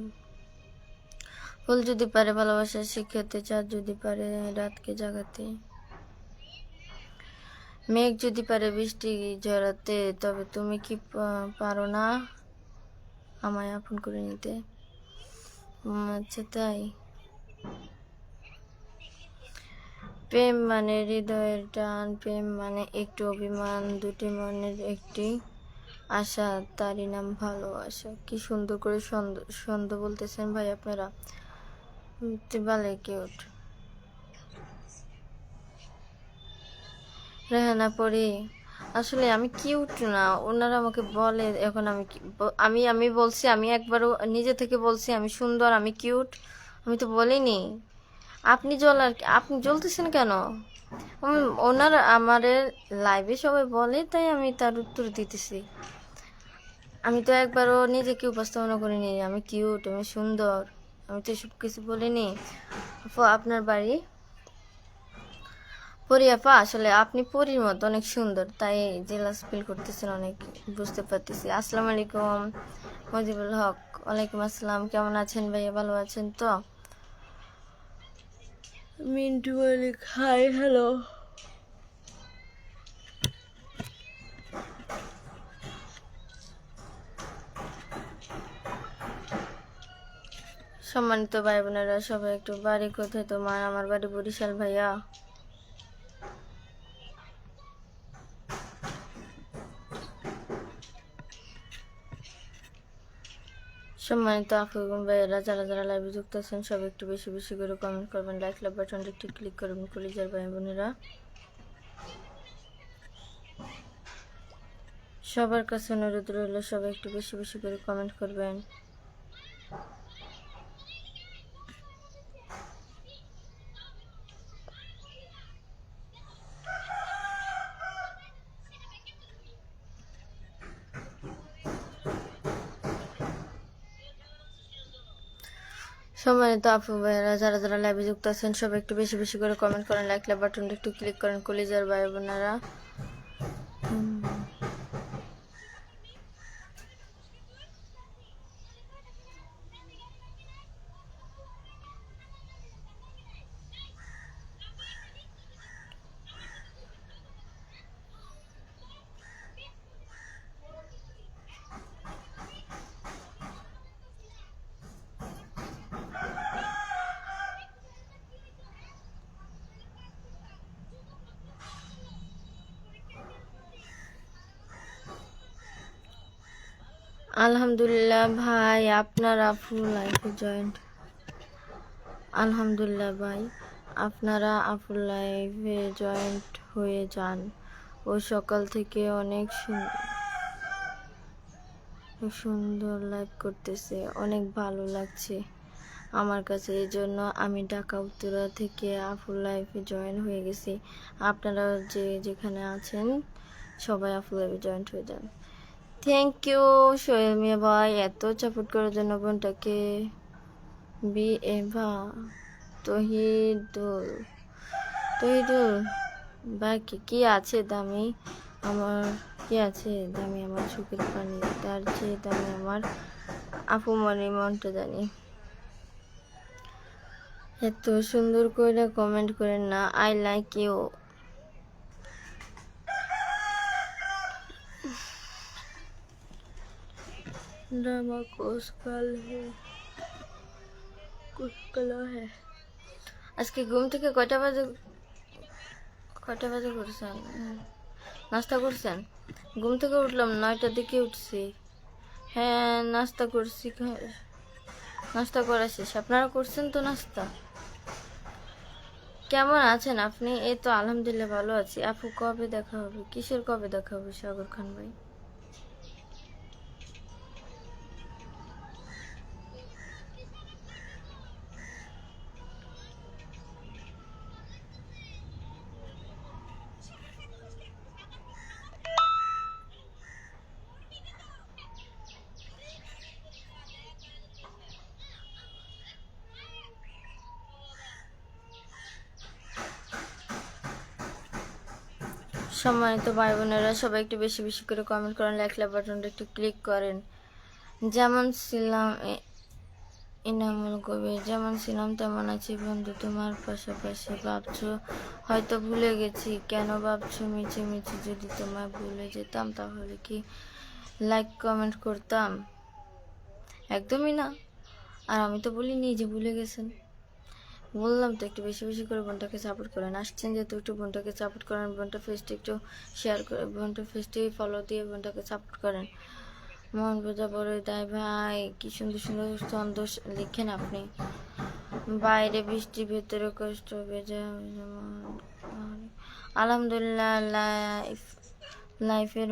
B: ফুল যদি পারে ভালোবাসা শিখাতে, চাঁদ যদি পারে রাতকে জাগাতে, মেঘ যদি পারে বৃষ্টি ঝরাতে, তবে তুমি কি পারো না আমায় আপন করে নিতে? আচ্ছা তাই। প্রেম মানে হৃদয়ের টান, প্রেম মানে একটু অভিমান, দুটি মনের একটি আশা, তারই নাম ভালোবাসা। কি সুন্দর করে ছন্দ বলতেছেন ভাই আপনারা, ভালো কিউট। রেহানা পরি, আসলে আমি কিউট না, ওনারা আমাকে বলে। এখন আমি বলছি, আমি একবারও নিজে থেকে বলছি আমি সুন্দর, আমি কিউট? আমি তো বলিনি। আপনি জ্বলতেছেন কেন? ওনারা আমাদের লাইভে সবাই বলে, তাই আমি তার উত্তর দিতেছি। আমি তো একবারও নিজেকে উপস্থাপনা করিনি আমি কিউট, আমি সুন্দর, আমি তো সব কিছু বলিনি। আপনার বাড়ি পরিয়াপা, আসলে আপনি পরীর মতো অনেক সুন্দর, তাই জেলাস ফিল করতেছেন অনেক, বুঝতে পারতেছি। আসসালামু আলাইকুম মজিবুল হক, ওয়ালাইকুম আসসালাম, কেমন আছেন ভাইয়া? ভালো আছেন তো? মিন্টু মালিক, হাই, হ্যালো। সম্মানিত ভাই বোনেরা সবাই একটু, বাড়ি কোথায় তোমার? আমার বাড়ি বরিশাল ভাইয়া। সম্মানিত আপু এবং ভাইয়েরা, যারা যারা লাইভে যুক্ত আছেন সবাই একটু বেশি বেশি করে কমেন্ট করবেন, লাইক লাভ বাটনটা একটু ক্লিক করবেন কলিজার ভাই বোনেরা। সবার কাছে অনুরোধ রইল, সবাই একটু বেশি বেশি করে কমেন্ট করবেন। সম্মানিত আপু ভাইয়েরা, যারা যারা লাইভে যুক্ত আছেন সবাই একটু বেশি বেশি করে কমেন্ট করেন, লাইক লাভ বাটনটা একটু ক্লিক করেন কলিজার ভাই বোনেরা। আলহামদুলিল্লাহ ভাই, আপনার আপু লাইফে জয়েন্ট। আলহামদুলিল্লাহ ভাই, আপনারা আপু লাইভে জয়েন্ট হয়ে যান। ও সকাল থেকে অনেক সুন্দর লাইভ করতেছে, অনেক ভালো লাগছে আমার কাছে। এই জন্য আমি ঢাকা উত্তরা থেকে আপু লাইভে জয়েন হয়ে গেছি। আপনারা যে যেখানে আছেন সবাই আপু লাইভে জয়েন্ট হয়ে যান। থ্যাংক ইউ সোহেল মিয়া ভাই, এত সাপোর্ট করার জন্য বোনটাকে। বি এভা তহিদুল, তহিদুল ভাই কি আছে দামি আমার, কি আছে দামি আমার চোখের পানি, তার চেয়ে দামি আমার আপু মনে মনটা জানি। এত সুন্দর করে কমেন্ট করেন না, আই লাইক ইউ। ड्रामा कोस कल है कुछ कला है। আজকে ঘুম থেকে কয়টা বাজে করছেন? নাস্তা করছেন? ঘুম থেকে উঠলাম 9টার দিকে উঠছি। হ্যাঁ নাস্তা করছি, নাস্তা করা শেষ। আপনারা করছেন তো নাস্তা? কেমন আছেন আপনি? এই তো আলহামদুলিল্লাহ ভালো আছি। আপু কবে দেখা হবে? কিসের কবে দেখা হবে সাগর খান ভাই? সম্মানিত ভাই বোনেরা সবাই একটু বেশি বেশি করে কমেন্ট করেন, লাইক বাটনটা একটু ক্লিক করেন। যেমন ছিলাম ইনামুল কবির, যেমন ছিলাম তেমন আছি বন্ধু, তোমার পাশাপাশি। ভাবছো হয়তো ভুলে গেছি, কেন ভাবছো মিছে মিছে? যদি তোমায় ভুলে যেতাম তাহলে কি লাইক কমেন্ট করতাম? একদমই না। আর আমি তো বলিনি যে ভুলে গেছেন, বললাম তো একটু বেশি বেশি করে বোনটাকে সাপোর্ট করেন। আসছেন যেহেতু একটু বোনটাকে সাপোর্ট করেন, বোনটা ফেসটি একটু শেয়ার করে, বোনটা ফেসটি ফলো দিয়ে বোনটাকে সাপোর্ট করেন। মন বোঝা বড় তাই ভাই, কি সুন্দর সুন্দর ছন্দ লিখেন আপনি। বাইরে বৃষ্টি ভেতরে কষ্ট ভেজা আলহামদুলিল্লাহ লাইফের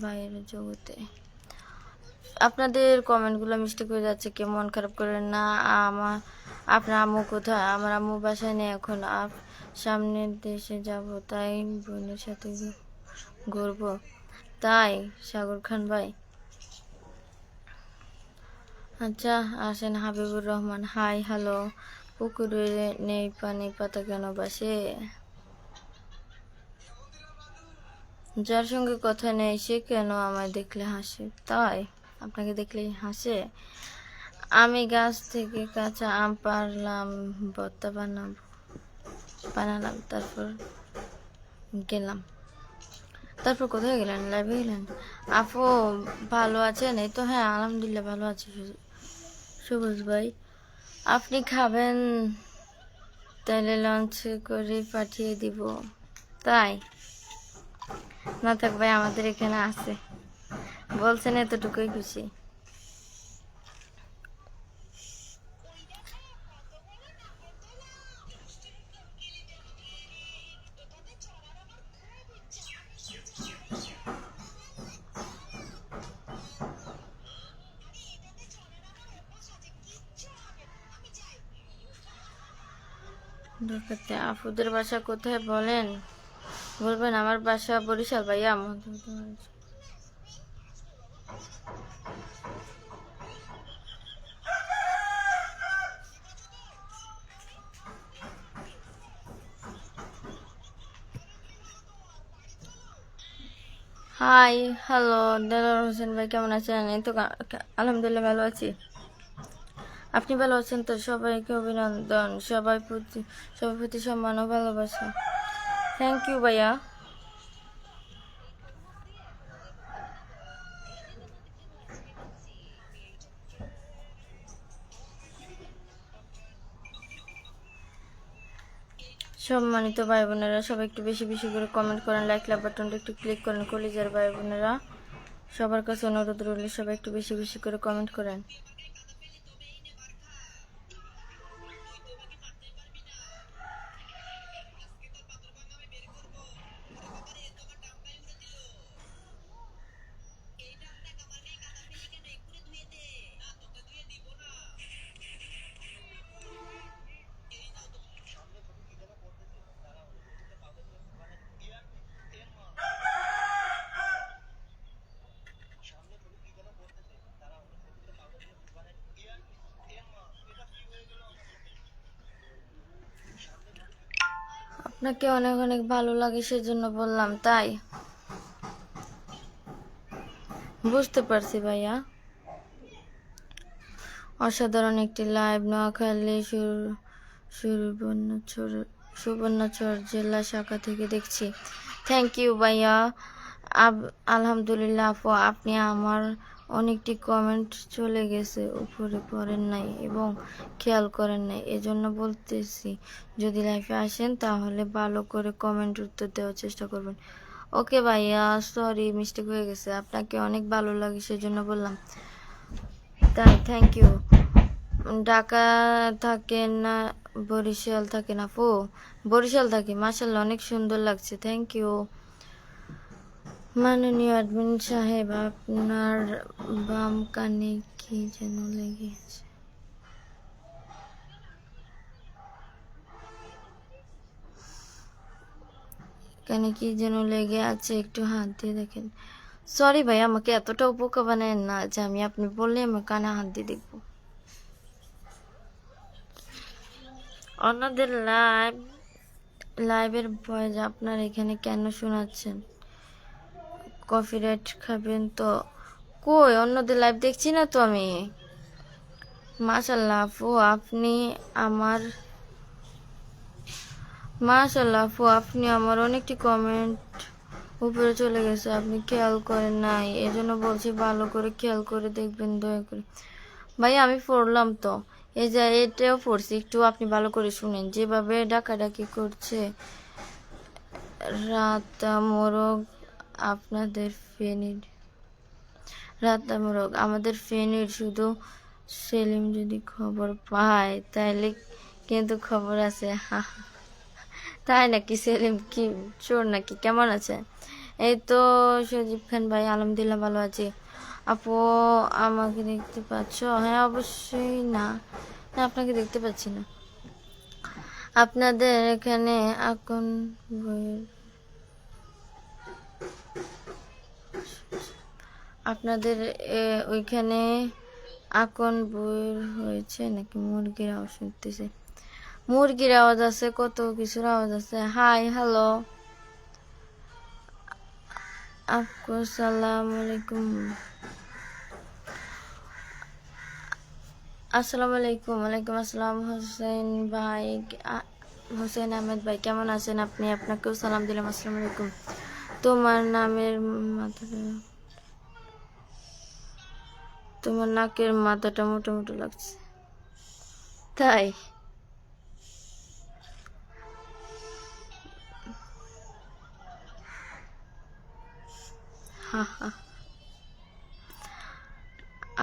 B: বাইরের জগতে। আপনাদের কমেন্টগুলো মিষ্টি করে যাচ্ছে, কে মন খারাপ করেন না। আপনার আম্মু কোথায়? আমার আম্মু বাসায় নেই এখন, সামনের দেশে যাব, তাই বোনের সাথে ঘুরবো। তাই সাগর খান ভাই? আচ্ছা আসেন। Habibur Rahman hi hello. পুকুরে নেই পানি, পাতা কেন বাসে? যার সঙ্গে কথা নেই সে কেন আমায় দেখলে হাসে? তাই আপনাকে দেখলেই হাসে? আমি গাছ থেকে কাঁচা আম পারলাম, ভর্তা বানালাম, তারপর গেলাম। তারপর কোথায় গেলেন? লাইভে গেলেন? আপু ভালো আছেন? এই তো হ্যাঁ আলহামদুলিল্লাহ ভালো আছি। সবুজ ভাই আপনি খাবেন? তাইলে লঞ্চ করে পাঠিয়ে দিব। তাই না থাক ভাই, আমাদের এখানে আছে, বলছেন এতটুকুই খুশি। আপুদের বাসা কোথায় বলবেন? আমার বাসা বরিশাল ভাইয়া। হাই হ্যালো দেলোয়ার হোসেন ভাই, কেমন আছেন? এই তো আলহামদুলিল্লাহ ভালো আছি। আপনি ভালো আছেন তো? সবাইকে অভিনন্দন, সবার প্রতি সম্মান ও ভালোবাসা। থ্যাংক ইউ ভাইয়া। সম্মানিত ভাই বোনেরা সবাই একটু বেশি বেশি করে কমেন্ট করেন, লাইক বাটনটা একটু ক্লিক করেন। কলিজার ভাই বোনেরা সবার কাছে অনুরোধ রইল, সবাই একটু বেশি বেশি করে কমেন্ট করেন। আপনাকে অনেক অনেক ভালো লাগে সেজন্য বললাম, তাই বুঝতে পারছি ভাইয়া। অসাধারণ একটি লাইভ, নোয়াখালী সুবর্ণচর জেলা শাখা থেকে দেখছি। থ্যাংক ইউ ভাইয়া। আলহামদুলিল্লাহ আপু, আপনি আমার অনেকটি কমেন্ট চলে গেছে, উপরে পড়েন নাই এবং খেয়াল করেন নাই, এজন্য বলতেছি যদি লাইফে আসেন তাহলে ভালো করে কমেন্ট উত্তর দেওয়ার চেষ্টা করবেন। ওকে ভাইয়া, সরি মিস্টেক হয়ে গেছে। আপনাকে অনেক ভালো লাগে সেজন্য বললাম, তাই থ্যাংক ইউ। ঢাকা থাকেন না বরিশাল থাকেন আপু? বরিশাল থাকি। মাশাআল্লাহ, অনেক সুন্দর লাগছে, থ্যাংক ইউ। মাননীয় অ্যাডমিন সাহেব, আপনার বাম কানে কি যেন লেগে আছে। কানে কি যেন লেগে আছে, একটু হাত দিয়ে দেখেন। সরি ভাই, আমাকে এতটা উপকার বানায় না যে আমি আপনি বললে আমি কানে হাত দিয়ে দেখবো। অন্যদের লাইভের ভয়েস আপনার এখানে কেন শোনাচ্ছেন? কপিরাইট খাবেন তো? কই, অন্যদের লাইভ দেখছি না তো আমি। মাশাআল্লাহ আপু, আপনি আমার অনেকটি কমেন্ট উপরে চলে গেছে, আপনি খেয়াল করেন নাই, এজন্য বলছি ভালো করে খেয়াল করে দেখবেন দয়া করে। ভাই আমি পড়লাম তো, এই যে এটাও পড়ছি, একটু আপনি ভালো করে শুনেন। যেভাবে ডাকাডাকি করছে রাতামোরগ আমাদের ফেনীর, শুধু সেলিম যদি খবর পায় তাইলে কিন্তু খবর আছে। তাই নাকি? সেলিম কি চোর নাকি? কেমন আছে? এই তো সজীব খান ভাই, আলহামদুলিল্লাহ ভালো আছি। আপু আমাকে দেখতে পাচ্ছ? হ্যাঁ অবশ্যই। না না, আপনাকে দেখতে পাচ্ছি না। আপনাদের এখানে এখন আপনাদের ওইখানে এখন বইয়ের হয়েছে নাকি? মুরগির আওয়াজ শুনতেছে। মুরগির আওয়াজ আছে, কত কিছুর আওয়াজ আছে। হাই হ্যালো আপু, সালাম আলাইকুম। আসসালামু আলাইকুম। ওয়ালাইকুম আসসালাম হোসেন ভাই, হোসেন আহমেদ ভাই, কেমন আছেন আপনি? আপনাকেও সালাম দিলাম, আসসালামু আলাইকুম। তোমার নাকের মাথাটা মোটা মোটা লাগছে, তাই? হা হা।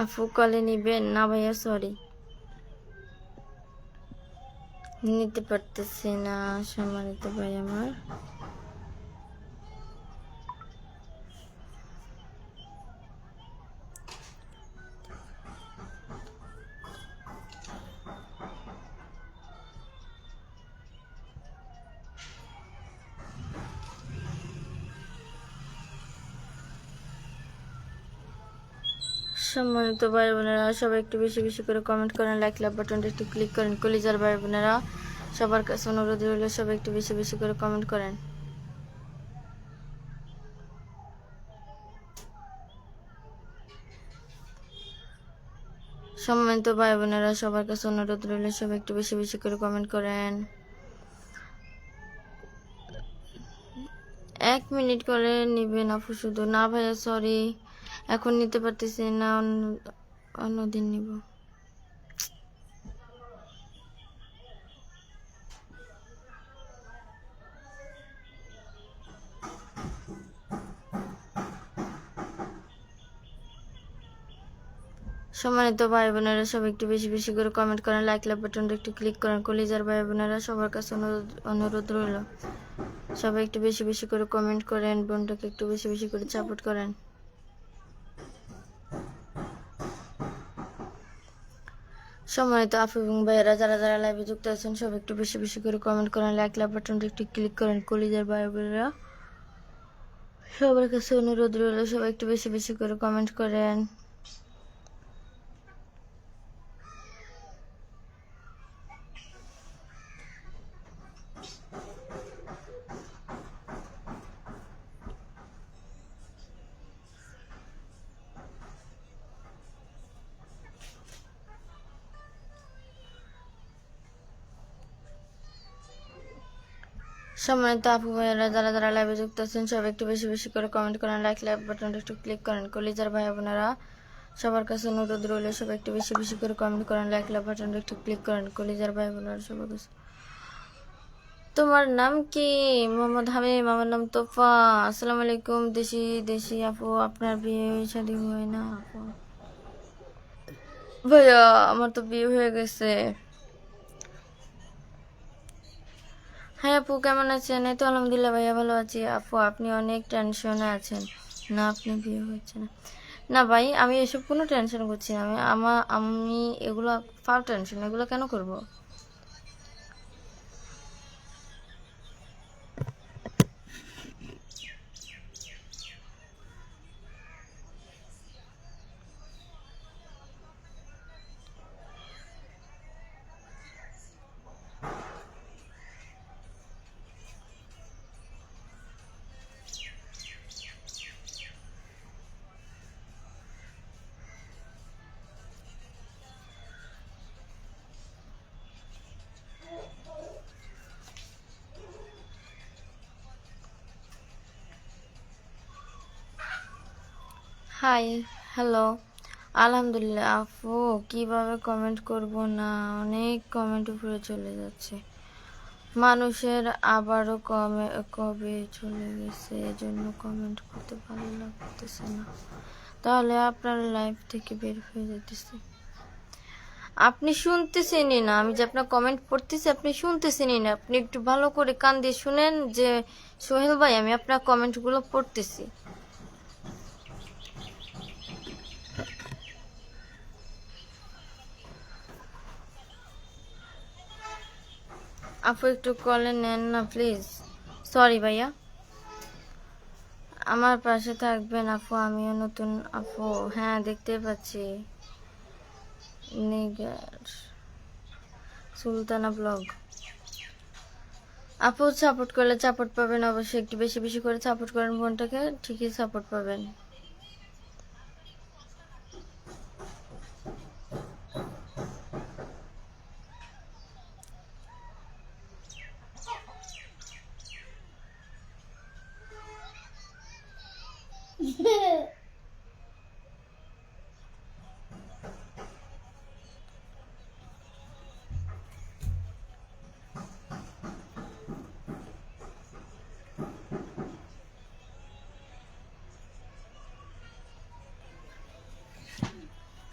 B: আপু কলে নিবেন না ভাইয়া? সরি, নিতে পারতেছি না সম্মানিত ভাই আমার। সম্মানিত ভাই বোনেরা, সবাই একটু বেশি বেশি করে কমেন্ট করেন, লাইক লাভ বাটনটা একটু ক্লিক করেন। কলিজার ভাই বোনেরা, সবার কাছে অনুরোধ রইল, সবাই একটু বেশি বেশি করে কমেন্ট করেন। সম্মানিত ভাই বোনেরা, সবার কাছে অনুরোধ রইল, সবাই একটু বেশি বেশি করে কমেন্ট করেন। 1 মিনিট করে নিবেন আপু শুধু? না ভাইয়া সরি, এখন নিতে পারতেছি না, অন্যদিন নিব। সম্মানিত ভাই বোনেরা, সবাই একটু বেশি বেশি করে কমেন্ট করেন, লাইক লাভ বাটনটা একটু ক্লিক করেন। কলিজার ভাই বোনেরা, সবার কাছে অনুরোধ রইল, সবাই একটু বেশি বেশি করে কমেন্ট করেন, বোনটাকে একটু বেশি বেশি করে সাপোর্ট করেন। সম্মানিত আপু এবং ভাইয়েরা, যারা যারা লাইভে যুক্ত আছেন, সবাই একটু বেশি বেশি করে কমেন্ট করেন, লাইক লাভ বাটনটা একটু ক্লিক করেন। কলিজার ভাই বোনেরা, সবার কাছে অনুরোধ রইল, সবাই একটু বেশি বেশি করে কমেন্ট করেন। সম্মানিত আপু ভাইয়েরা যারা যারা লাইভে যুক্ত আছেন সব একটু বেশি বেশি করে কমেন্ট করেন, লাইক বাটনটা একটু ক্লিক করেন। কলিজার ভাই বোনেরা সবার কাছে অনুরোধ রইল, সব একটু বেশি বেশি করে কমেন্ট করেন, লাইক বাটনটা একটু ক্লিক করেন। কলিজার ভাই বোনেরা সবার কাছে। তোমার নাম কি? মোহাম্মদ হামিম। আমার নাম তোফা। আসসালামু আলাইকুম। দেশি দেশি আপু, আপনার বিয়ে শাদী হয় না আপু? ভাইয়া আমার তো বিয়ে হয়ে গেছে। হ্যাঁ আপু, কেমন আছেন? এই তো আলহামদুলিল্লাহ ভাইয়া ভালো আছি। আপু আপনি অনেক টেনশনে আছেন না? আপনি বিয়ে হচ্ছে না? না ভাই, আমি এসব কোনো টেনশন করছি না। আমি এগুলো ফাও টেনশন, এগুলো কেন করব? Hi, hello. আলহামদুলিল্লাহ আপু, কিভাবে কমেন্ট করব না, অনেক কমেন্ট উপরে চলে যাচ্ছে। মানুষের আবারও কবে চলে গেছে, এজন্য কমেন্ট করতে ভালো লাগতেছে না। তাহলে আপনার লাইফ থেকে বের হয়ে যেতেছে। আপনি শুনতেছেনই না, আমি যে আপনার কমেন্ট পড়তেছি আপনি শুনতেছেনই না। আপনি একটু ভালো করে কান দিয়ে শুনেন যে সোহেল ভাই আমি আপনার কমেন্টগুলো পড়তেছি। আপু একটু কলে নেন না প্লিজ। সরি ভাইয়া। আমার পাশে থাকবেন আপু, আমিও নতুন আপু। হ্যাঁ দেখতে পাচ্ছি। নিগার সুলতানা ব্লগ। আপু সাপোর্ট করলে সাপোর্ট পাবেন অবশ্যই, একটু বেশি বেশি করে সাপোর্ট করেন বোনটাকে, ঠিকই সাপোর্ট পাবেন।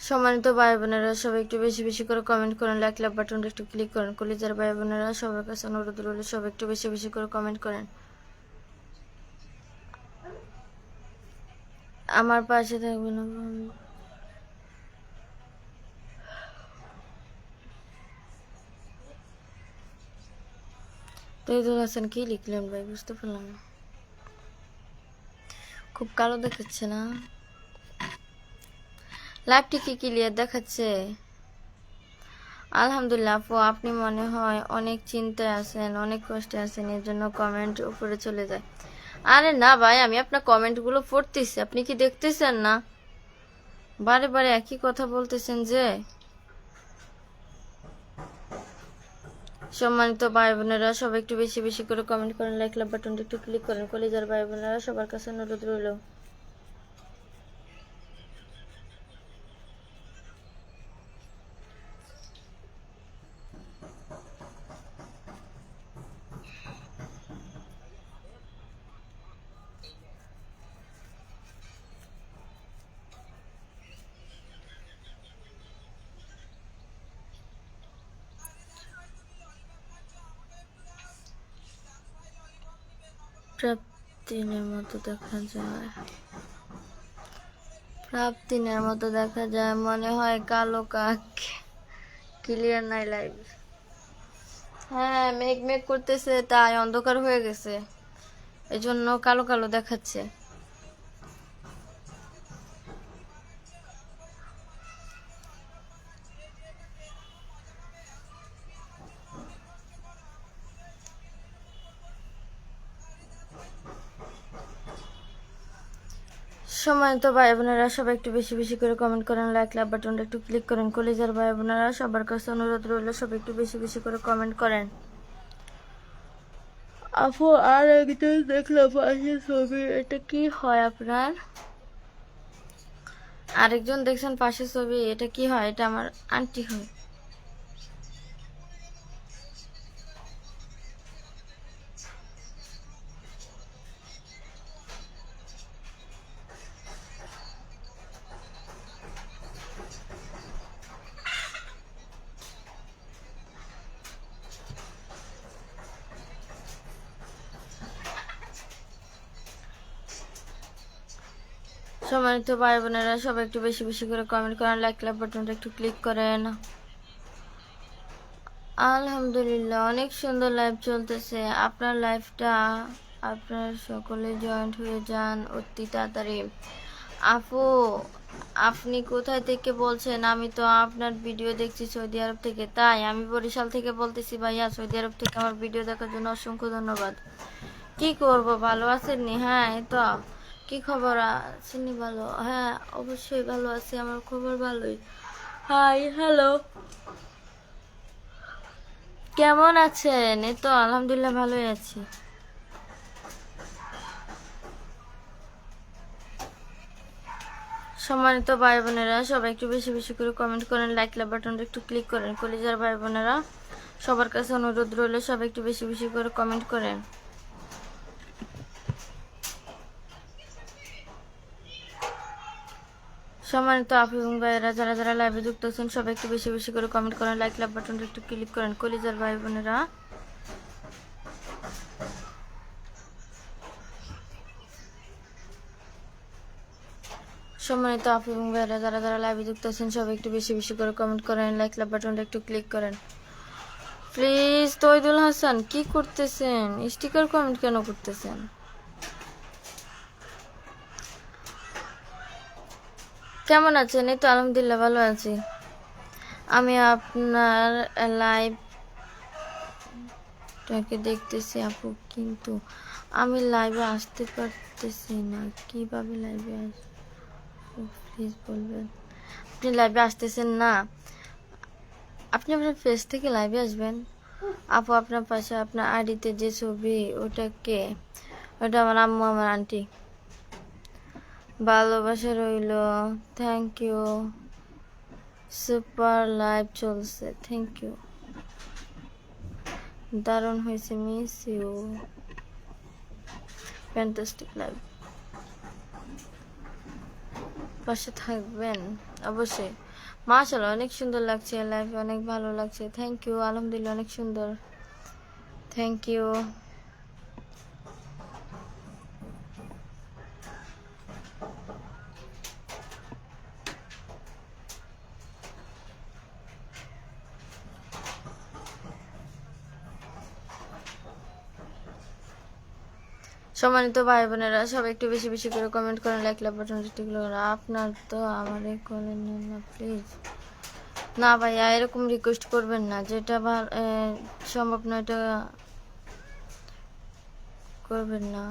B: সম্মানিত ভাই বোনেরা সবাই একটু বেশি বেশি করে কমেন্ট করেন, লাইক বাটনটা একটু ক্লিক করেন। কলিজার ভাই বোনেরা সবার কাছে অনুরোধ রইল, সবাই একটু বেশি বেশি করে কমেন্ট করেন। আমার পাশে থাকবেন। তৈদুল হাসান কি লিখলেন ভাই, বুঝতে পারলাম না। খুব কালো দেখাচ্ছে না? লাইভটি কি ক্লিয়ার দেখাচ্ছে? আলহামদুলিল্লাহ আপু, আপনি মনে হয় অনেক চিন্তায় আছেন, অনেক কষ্টে আছেন, এর জন্য কমেন্ট উপরে চলে যায়। আরে না ভাই, আমি আপনার কমেন্টগুলো পড়তেছি, আপনি কি দেখতেছেন না? বারে বারে একই কথা বলতেছেন যে। সম্মানিত ভাই বোনেরা সবাই একটু বেশি বেশি করে কমেন্ট করেন, লাইক বাটনটা একটু ক্লিক করেন। কলিজার ভাই বোনেরা সবার কাছে অনুরোধ রইল। প্রাপ্তিনের মতো দেখা যায়, প্রাপ্তিনের মতো দেখা যায়, মনে হয় কালো কাক। ক্লিয়ার নাই লাইভ। হ্যাঁ মেঘ মেঘ করতেছে, তাই অন্ধকার হয়ে গেছে, এজন্য কালো কালো দেখাচ্ছে। সম্মানিত ভাই বোনেরা সবাই একটু বেশি বেশি করে কমেন্ট করেন, লাইক বাটনটা একটু ক্লিক করেন। কলিজার ভাই বোনেরা সবার কাছে অনুরোধ রইল, সবাই একটু বেশি বেশি করে কমেন্ট করেন। আপু আর একজন দেখলাম পাশে ছবি, এটা কি হয় আপনার? আরেকজন দেখছেন পাশে ছবি, এটা কি হয়? এটা আমার আন্টি হয়। সম্মানিত ভাই বোনেরা, সবাই একটু বেশি বেশি করে কমেন্ট করেন, লাইক বাটনটা একটু ক্লিক করেন। আলহামদুলিল্লাহ, অনেক সুন্দর লাইভ চলতেছে। আপনার লাইভটা আপনার সকলে জয়েন্ট হয়ে যান অতি তাড়াতাড়ি। আপু, আপনি কোথায় থেকে বলছেন? আমি তো আপনার ভিডিও দেখছি সৌদি আরব থেকে। তাই আমি বরিশাল থেকে বলতেছি ভাইয়া, সৌদি আরব থেকে আমার ভিডিও দেখার জন্য অসংখ্য ধন্যবাদ। কি করব, ভালো আছেননি? হ্যাঁ, এই তো। কি খবর? আছেননি ভালো? হ্যাঁ, অবশ্যই ভালো আছি, আমার খবর ভালোই। হাই, হ্যালো, কেমন আছেন? এই তো আলহামদুলিল্লাহ ভালোই আছি। সম্মানিত ভাই বোনেরা, সবাই একটু বেশি বেশি করে কমেন্ট করেন, লাইক বাটনটা একটু ক্লিক করেন। কলিজার ভাই বোনেরা, সবার কাছে অনুরোধ রইল, সবাই একটু বেশি বেশি করে কমেন্ট করেন। সম্মানিত আপু এবং ভাইয়েরা, যারা যারা লাইভে যুক্ত আছেন, সবাই একটু বেশি বেশি করে কমেন্ট করেন, লাইক বাটনটা একটু ক্লিক করেন। কলিজার ভাই বোনেরা, সম্মানিত আপু এবং ভাইয়েরা, যারা যারা লাইভে যুক্ত আছেন, সবাই একটু বেশি বেশি করে কমেন্ট করেন, লাইক বাটনটা একটু ক্লিক করেন প্লিজ। তৈদুল হাসান, কি করতেছেন? স্টিকার কমেন্ট কেন করতেছেন? কেমন আছেন? এই তো আলহামদুলিল্লাহ ভালো আছি। আমি আপনার লাইভটাকে দেখতেছি আপু, কিন্তু আমি লাইভে আসতে পারতেছি না। কিভাবে লাইভে আসবো প্লিজ বলবেন। আপনি লাইভে আসতেছেন না? আপনি আপনার ফেস থেকে লাইভে আসবেন। আপু, আপনার পাশে আপনার আইডিতে যে ছবি, ওটাকে, ওটা আমার আম্মু, আমার আন্টি। ভালোবাসা রইল, থ্যাংক ইউ। সুপার লাইভ চলছে, থ্যাংক ইউ। দারুণ হয়েছে, মিস ইউ। ফ্যান্টাস্টিক লাইভ, পাশে থাকবেন অবশ্যই। মাশাআল্লাহ, অনেক সুন্দর লাগছে লাইভ, অনেক ভালো লাগছে। থ্যাংক ইউ, আলহামদুলিল্লাহ অনেক সুন্দর, থ্যাংক ইউ। সম্মানিত ভাই বোনেরা, সবাই একটু বেশি বেশি করে কমেন্ট করেন, লাইক বাটন টিক করেন। আপনার তো আমারে কলেন না প্লিজ। না ভাইয়া, এরকম রিকোয়েস্ট করবেন না, যেটা সম্ভব নয় এটা করবেন না।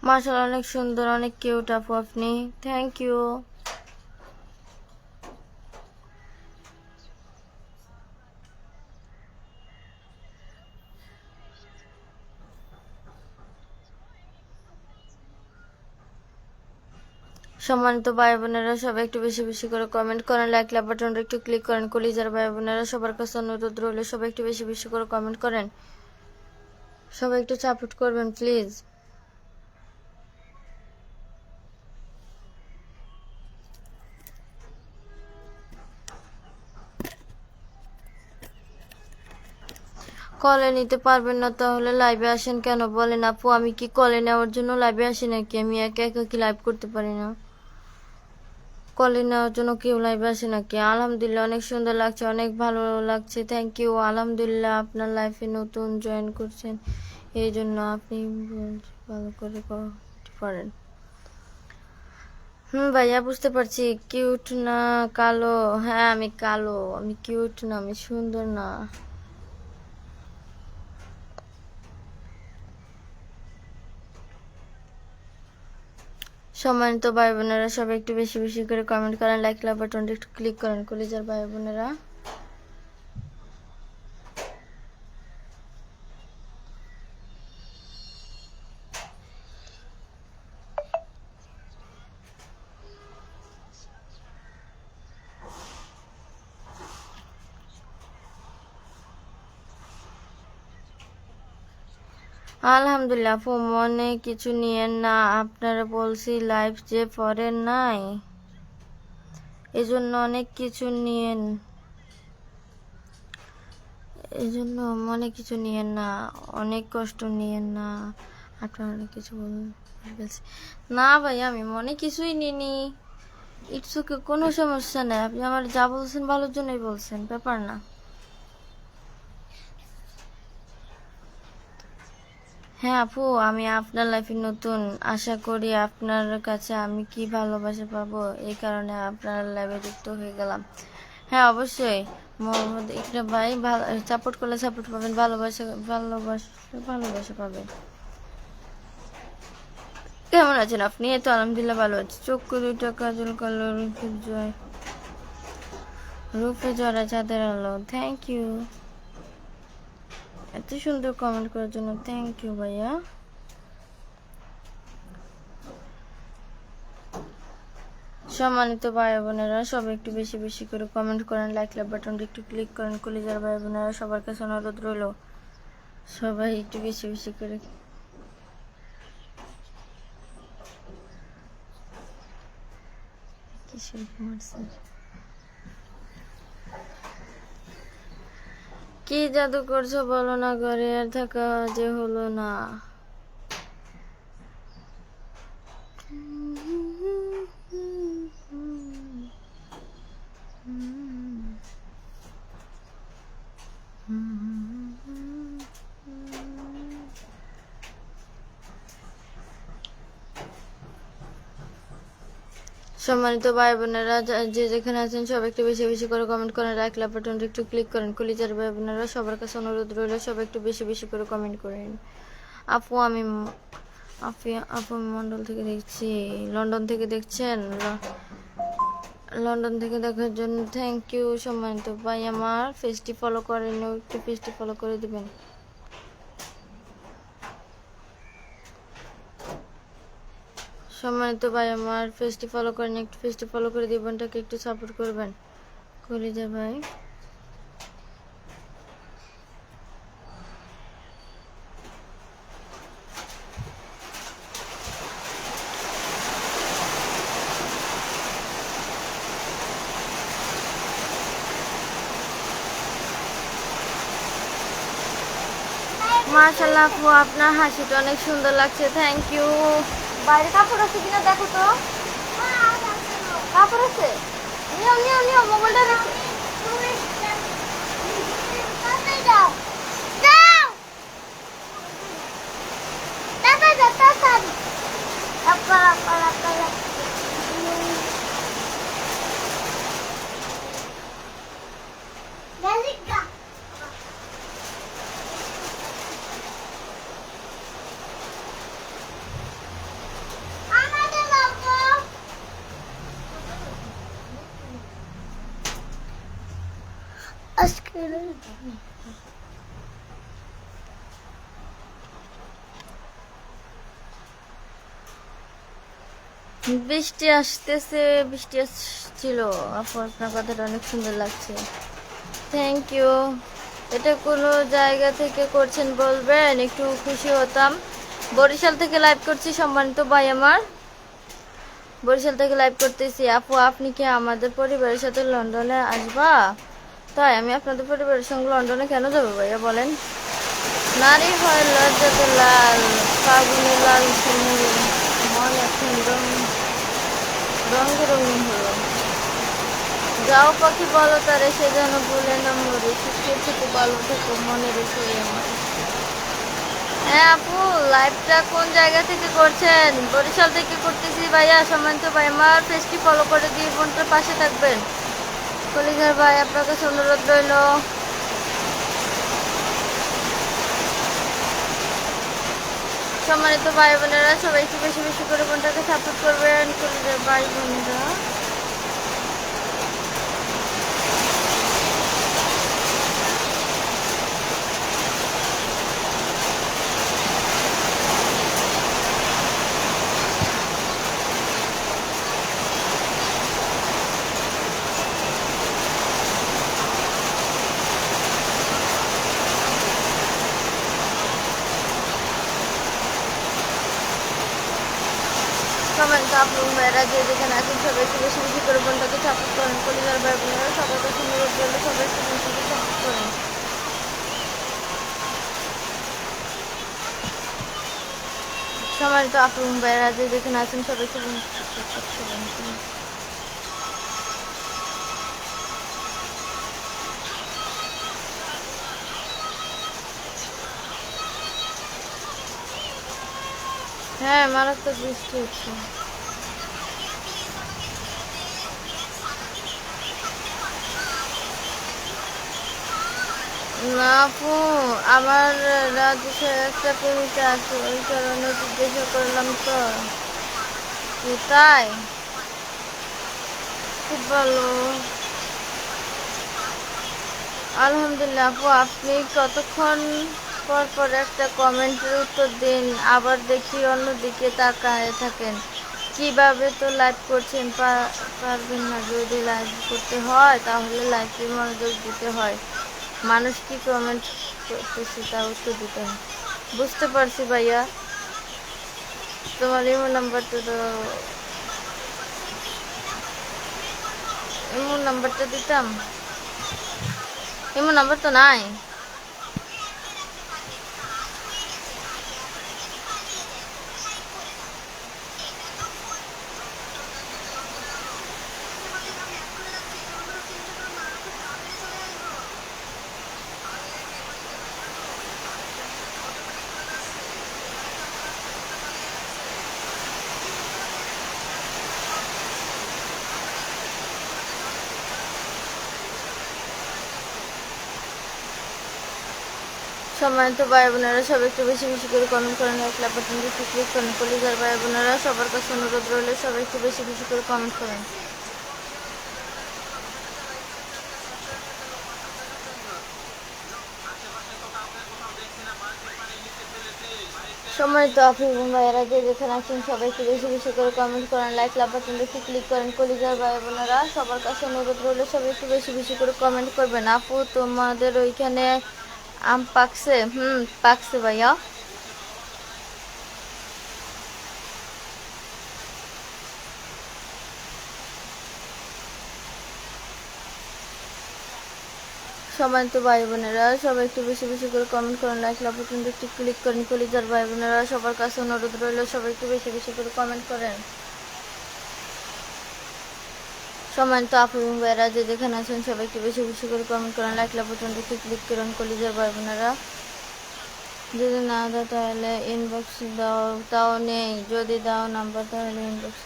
B: মাশাআল্লাহ, অনেক সুন্দর, অনেক কিউট আপু আপনি, থ্যাংক ইউ। সম্মানিত ভাই বোনেরা, সবাই একটু বেশি বেশি করে কমেন্ট করেন, লাইক বাটনটা একটু ক্লিক করেন। কলিজার ভাই বোনেরা, সবার কাছে অনুরোধ রইল, সবাই একটু বেশি বেশি করে কমেন্ট করেন, সবাই একটু সাপোর্ট করবেন প্লিজ। কলে নিতে পারবেন না তাহলে লাইভে আসেন কেন বলেন আপু? আমি কি কলে নেওয়ার জন্য লাইভে আসি নাকি? আমি একা একা কি লাইভ করতে পারি না? কলে নেওয়ার জন্য কেউ লাইভে আসে নাকি? আলহামদুলিল্লাহ, অনেক সুন্দর লাগছে, অনেক ভালো লাগছে, থ্যাংক ইউ। আলহামদুলিল্লাহ, আপনার লাইফে নতুন জয়েন করছেন, এই জন্য আপনি বলছেন ভালো করে করেন। ভাইয়া বুঝতে পারছি, কিউট না কালো? হ্যাঁ আমি কালো, আমি কিউট না, আমি সুন্দর না। সম্মানিত ভাই বোনেরা সবাই একটু বেশি বেশি করে কমেন্ট করেন, লাইক বাটনটা একটু ক্লিক করেন কলিজার ভাই বোনেরা। আলহামদুলিল্লাহ আপু, মনে কিছু নিয়েন না, আপনারা বলছি লাইভ যে পড়েন নাই এজন্য অনেক কিছু নিয়েন, এজন্য মনে কিছু নিয়েন না, অনেক কষ্ট নিয়েন না, আপনারা অনেক কিছু বলছি না ভাই, আমি মনে কিছুই নিনি। ইটস ওকে, কোনো সমস্যা নেই, আপনি আমার যা বলছেন ভালোর জন্যই বলছেন, ব্যাপার না। হ্যাঁ আপু, আমি আপনার লাইফে নতুন, আশা করি আপনার কাছে আমি কি ভালোবাসা পাবো, এই কারণে আপনার লাইভে যুক্ত হয়ে গেলাম। হ্যাঁ অবশ্যই মোহাম্মদ ইকরাম ভাই, সাপোর্ট করলে সাপোর্ট পাবেন, ভালোবাসা পাবেন। কেমন আছেন আপনি? এই তো আলহামদুলিল্লাহ ভালো আছি। চক্ষু দুইটা কাজল কালো, রূপে জড়া চাঁদের আলো। থ্যাংক ইউ এত সুন্দর কমেন্ট করার জন্য, থ্যাংক ইউ ভাইয়া। সম্মানিত ভাই বোনেরা সবাই একটু বেশি বেশি করে কমেন্ট করেন, লাইক বাটনটা একটু ক্লিক করেন কলিজার ভাই বোনেরা, সবার কাছে অনুরোধ রইল সবাই একটু বেশি বেশি করে। কি জাদু করছো বলো না, ঘরে আর থাকা যে হলো না। সম্মানিত ভাই বোনেরা যে যেখানে আছেন সবাই একটু বেশি বেশি করে কমেন্ট করেন, লাইক বাটনটা একটু ক্লিক করেন কলিজার ভাই বোনেরা, সবার কাছে অনুরোধ রইল সবাই একটু বেশি বেশি করে কমেন্ট করেন। আপু আমি আপু মন্ডল থেকে দেখছি, লন্ডন থেকে দেখছেন, লন্ডন থেকে দেখার জন্য থ্যাংক ইউ। সম্মানিত ভাই আমার পেজটি ফলো করেন, একটু পেজটি ফলো করে দিবেন। সম্মানিত ভাই আমার পেজটি ফলো করেন, একটু পেজটি ফলো করে দিবেনটাকে একটু সাপোর্ট করবেন কলিজা ভাই। মাশাআল্লাহ আপু, আপনার হাসিটা অনেক সুন্দর লাগছে, থ্যাংক ইউ। বাইরে কাপড় আছে কিনা দেখো তো, কাপড় আছে, নিও নিও নিও, মোবাইলটা রেখে বৃষ্টি আসতেছে, বৃষ্টি আসছিল আপু, আপনার কথাটা অনেক সুন্দর লাগছে, থ্যাংক ইউ। এটা কোনো জায়গা থেকে করছেন বলবেন, একটু খুশি হতাম। বরিশাল থেকে লাইভ করছি সম্মানিত ভাই আমার, বরিশাল থেকে লাইভ করতেছি। আপু আপনি কি আমাদের পরিবারের সাথে লন্ডনে আসবা? তাই আমি আপনাদের পরিবারের সঙ্গে লন্ডনে কেন যাবো ভাইয়া বলেন? নারী হয় লজ্জাতে লাল, ফাগুনে লাল শিমুল, মন এখন রঙে রঙিন হলো। যাও পাখি বলো তারে, সে যেন বলে না মরে, সুখে থেকে ভালো থেকো মনে রেখো আমার। হ্যাঁ আপু, লাইভটা কোন জায়গা থেকে করছেন? বরিশাল থেকে করতেছি ভাইয়া। সম্মানিত ভাই, আমার পেজটি ফলো করে দিয়ে বোনটার পাশে থাকবেন। কলিজার ভাই, আপনার কাছে অনুরোধ রইল। সম্মানিত ভাই বোনেরা, সবাই একটু বেশি বেশি করে বোনটাকে সাপোর্ট করবেন। কলিজার ভাই বোনেরা, সম্মানিত আপু ভাইয়েরা, যে যেখানে আছেন সবাই একটু বেশি বেশি করে বোনটাকে সাপোর্ট করেন। কলিজার ভাই বোনেরা, সবার কাছে অনুরোধ রইল, সবাই একটু বোনটাকে সাপোর্ট করেন। সম্মানিত আপু ভাইয়েরা, যে যেখানে আছেন সবাই একটু বোনটাকে সাপোর্ট করেন। হ্যাঁ, মারাত্মক বৃষ্টি হচ্ছে। না আপু, আমার রাজেশের একটা প্রেমিকা আছে, ওই কারণে জিজ্ঞাসা করলাম তো। কি তাই? খুব ভালো। আলহামদুলিল্লাহ আপু, আপনি কতক্ষণ পর পর একটা কমেন্টের উত্তর দিন, আবার দেখি অন্যদিকে তাকায় থাকেন। কিভাবে তো লাইভ করছেন, পারবেন না? যদি লাইভ করতে হয় তাহলে লাইভে মনোযোগ দিতে হয়। মানুষ কি কমেন্ট করতেছে তা উত্তর দিতে হয়। বুঝতে পারছি ভাইয়া। তোমার ইমো নাম্বারটা তো, ইমো নাম্বারটা দিতাম। ইমো নাম্বার তো নাই। সম্মানিত ভাই বোনেরা, সবাই একটু বেশি বেশি করে কমেন্ট করেন, লাইক বাটনটি একটু ক্লিক করেন। কলিজার ভাই বোনেরা, সবার কাছে অনুরোধ রইলে সবাই একটু বেশি বেশি করে কমেন্ট করেন। সম্মানিত আপু ভাইয়েরা, যে যেখানে আছেন সবাই একটু বেশি বেশি করে কমেন্ট করেন, লাইক বাটনটি একটু ক্লিক করেন। কলিজার ভাই বোনেরা, সবার কাছে অনুরোধ রইলে সবাই একটু বেশি বেশি করে কমেন্ট করবেন। আপু, তোমাদের ওইখানে আম পাকছে? পাকছে ভাইয়া। সম্মানিত ভাই বোনেরা, সবাই একটু বেশি বেশি করে কমেন্ট করেন, লাইক বাটনটি একটু ক্লিক করেন। কলিজার ভাই বোনেরা, সবার কাছে অনুরোধ রইল সবাই একটু বেশি বেশি করে কমেন্ট করেন। সম্মানিত আপু ভাইয়েরা, যে যেখানে আছেন সবাই একটু বেশি বেশি করে কমেন্ট করেন, লাইক বাটনটি একটু ক্লিক করেন। কলিজার ভাই বোনেরা, যদি না দাও তাহলে ইনবক্স দাও, তাও নেই। যদি দাও নাম্বার তাহলে ইনবক্স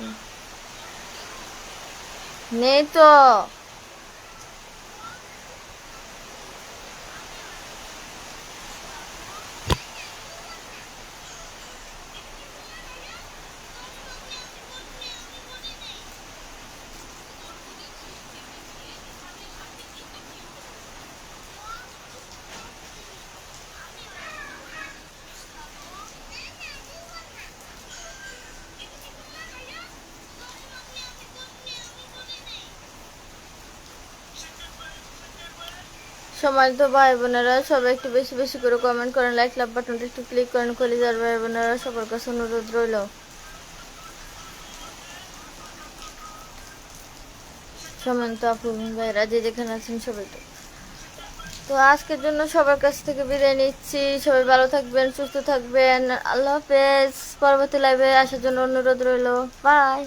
B: নেই তো। সম্মানিত ভাই বোনেরা, সবাই একটু বেশি বেশি করে কমেন্ট করেন, লাইক বাটনটি একটু ক্লিক করেন। কলিজার ভাই বোনেরা, সবার কাছে অনুরোধ রইল। সম্মানিত আপু ভাইরা, যে যেখানে আছেন সবাই তো আজকের জন্য সবার কাছ থেকে বিদায় নিচ্ছি। সবাই ভালো থাকবেন, সুস্থ থাকবেন। আল্লাহ হাফেজ। পরবর্তী লাইভে আসার জন্য অনুরোধ রইল। বাই।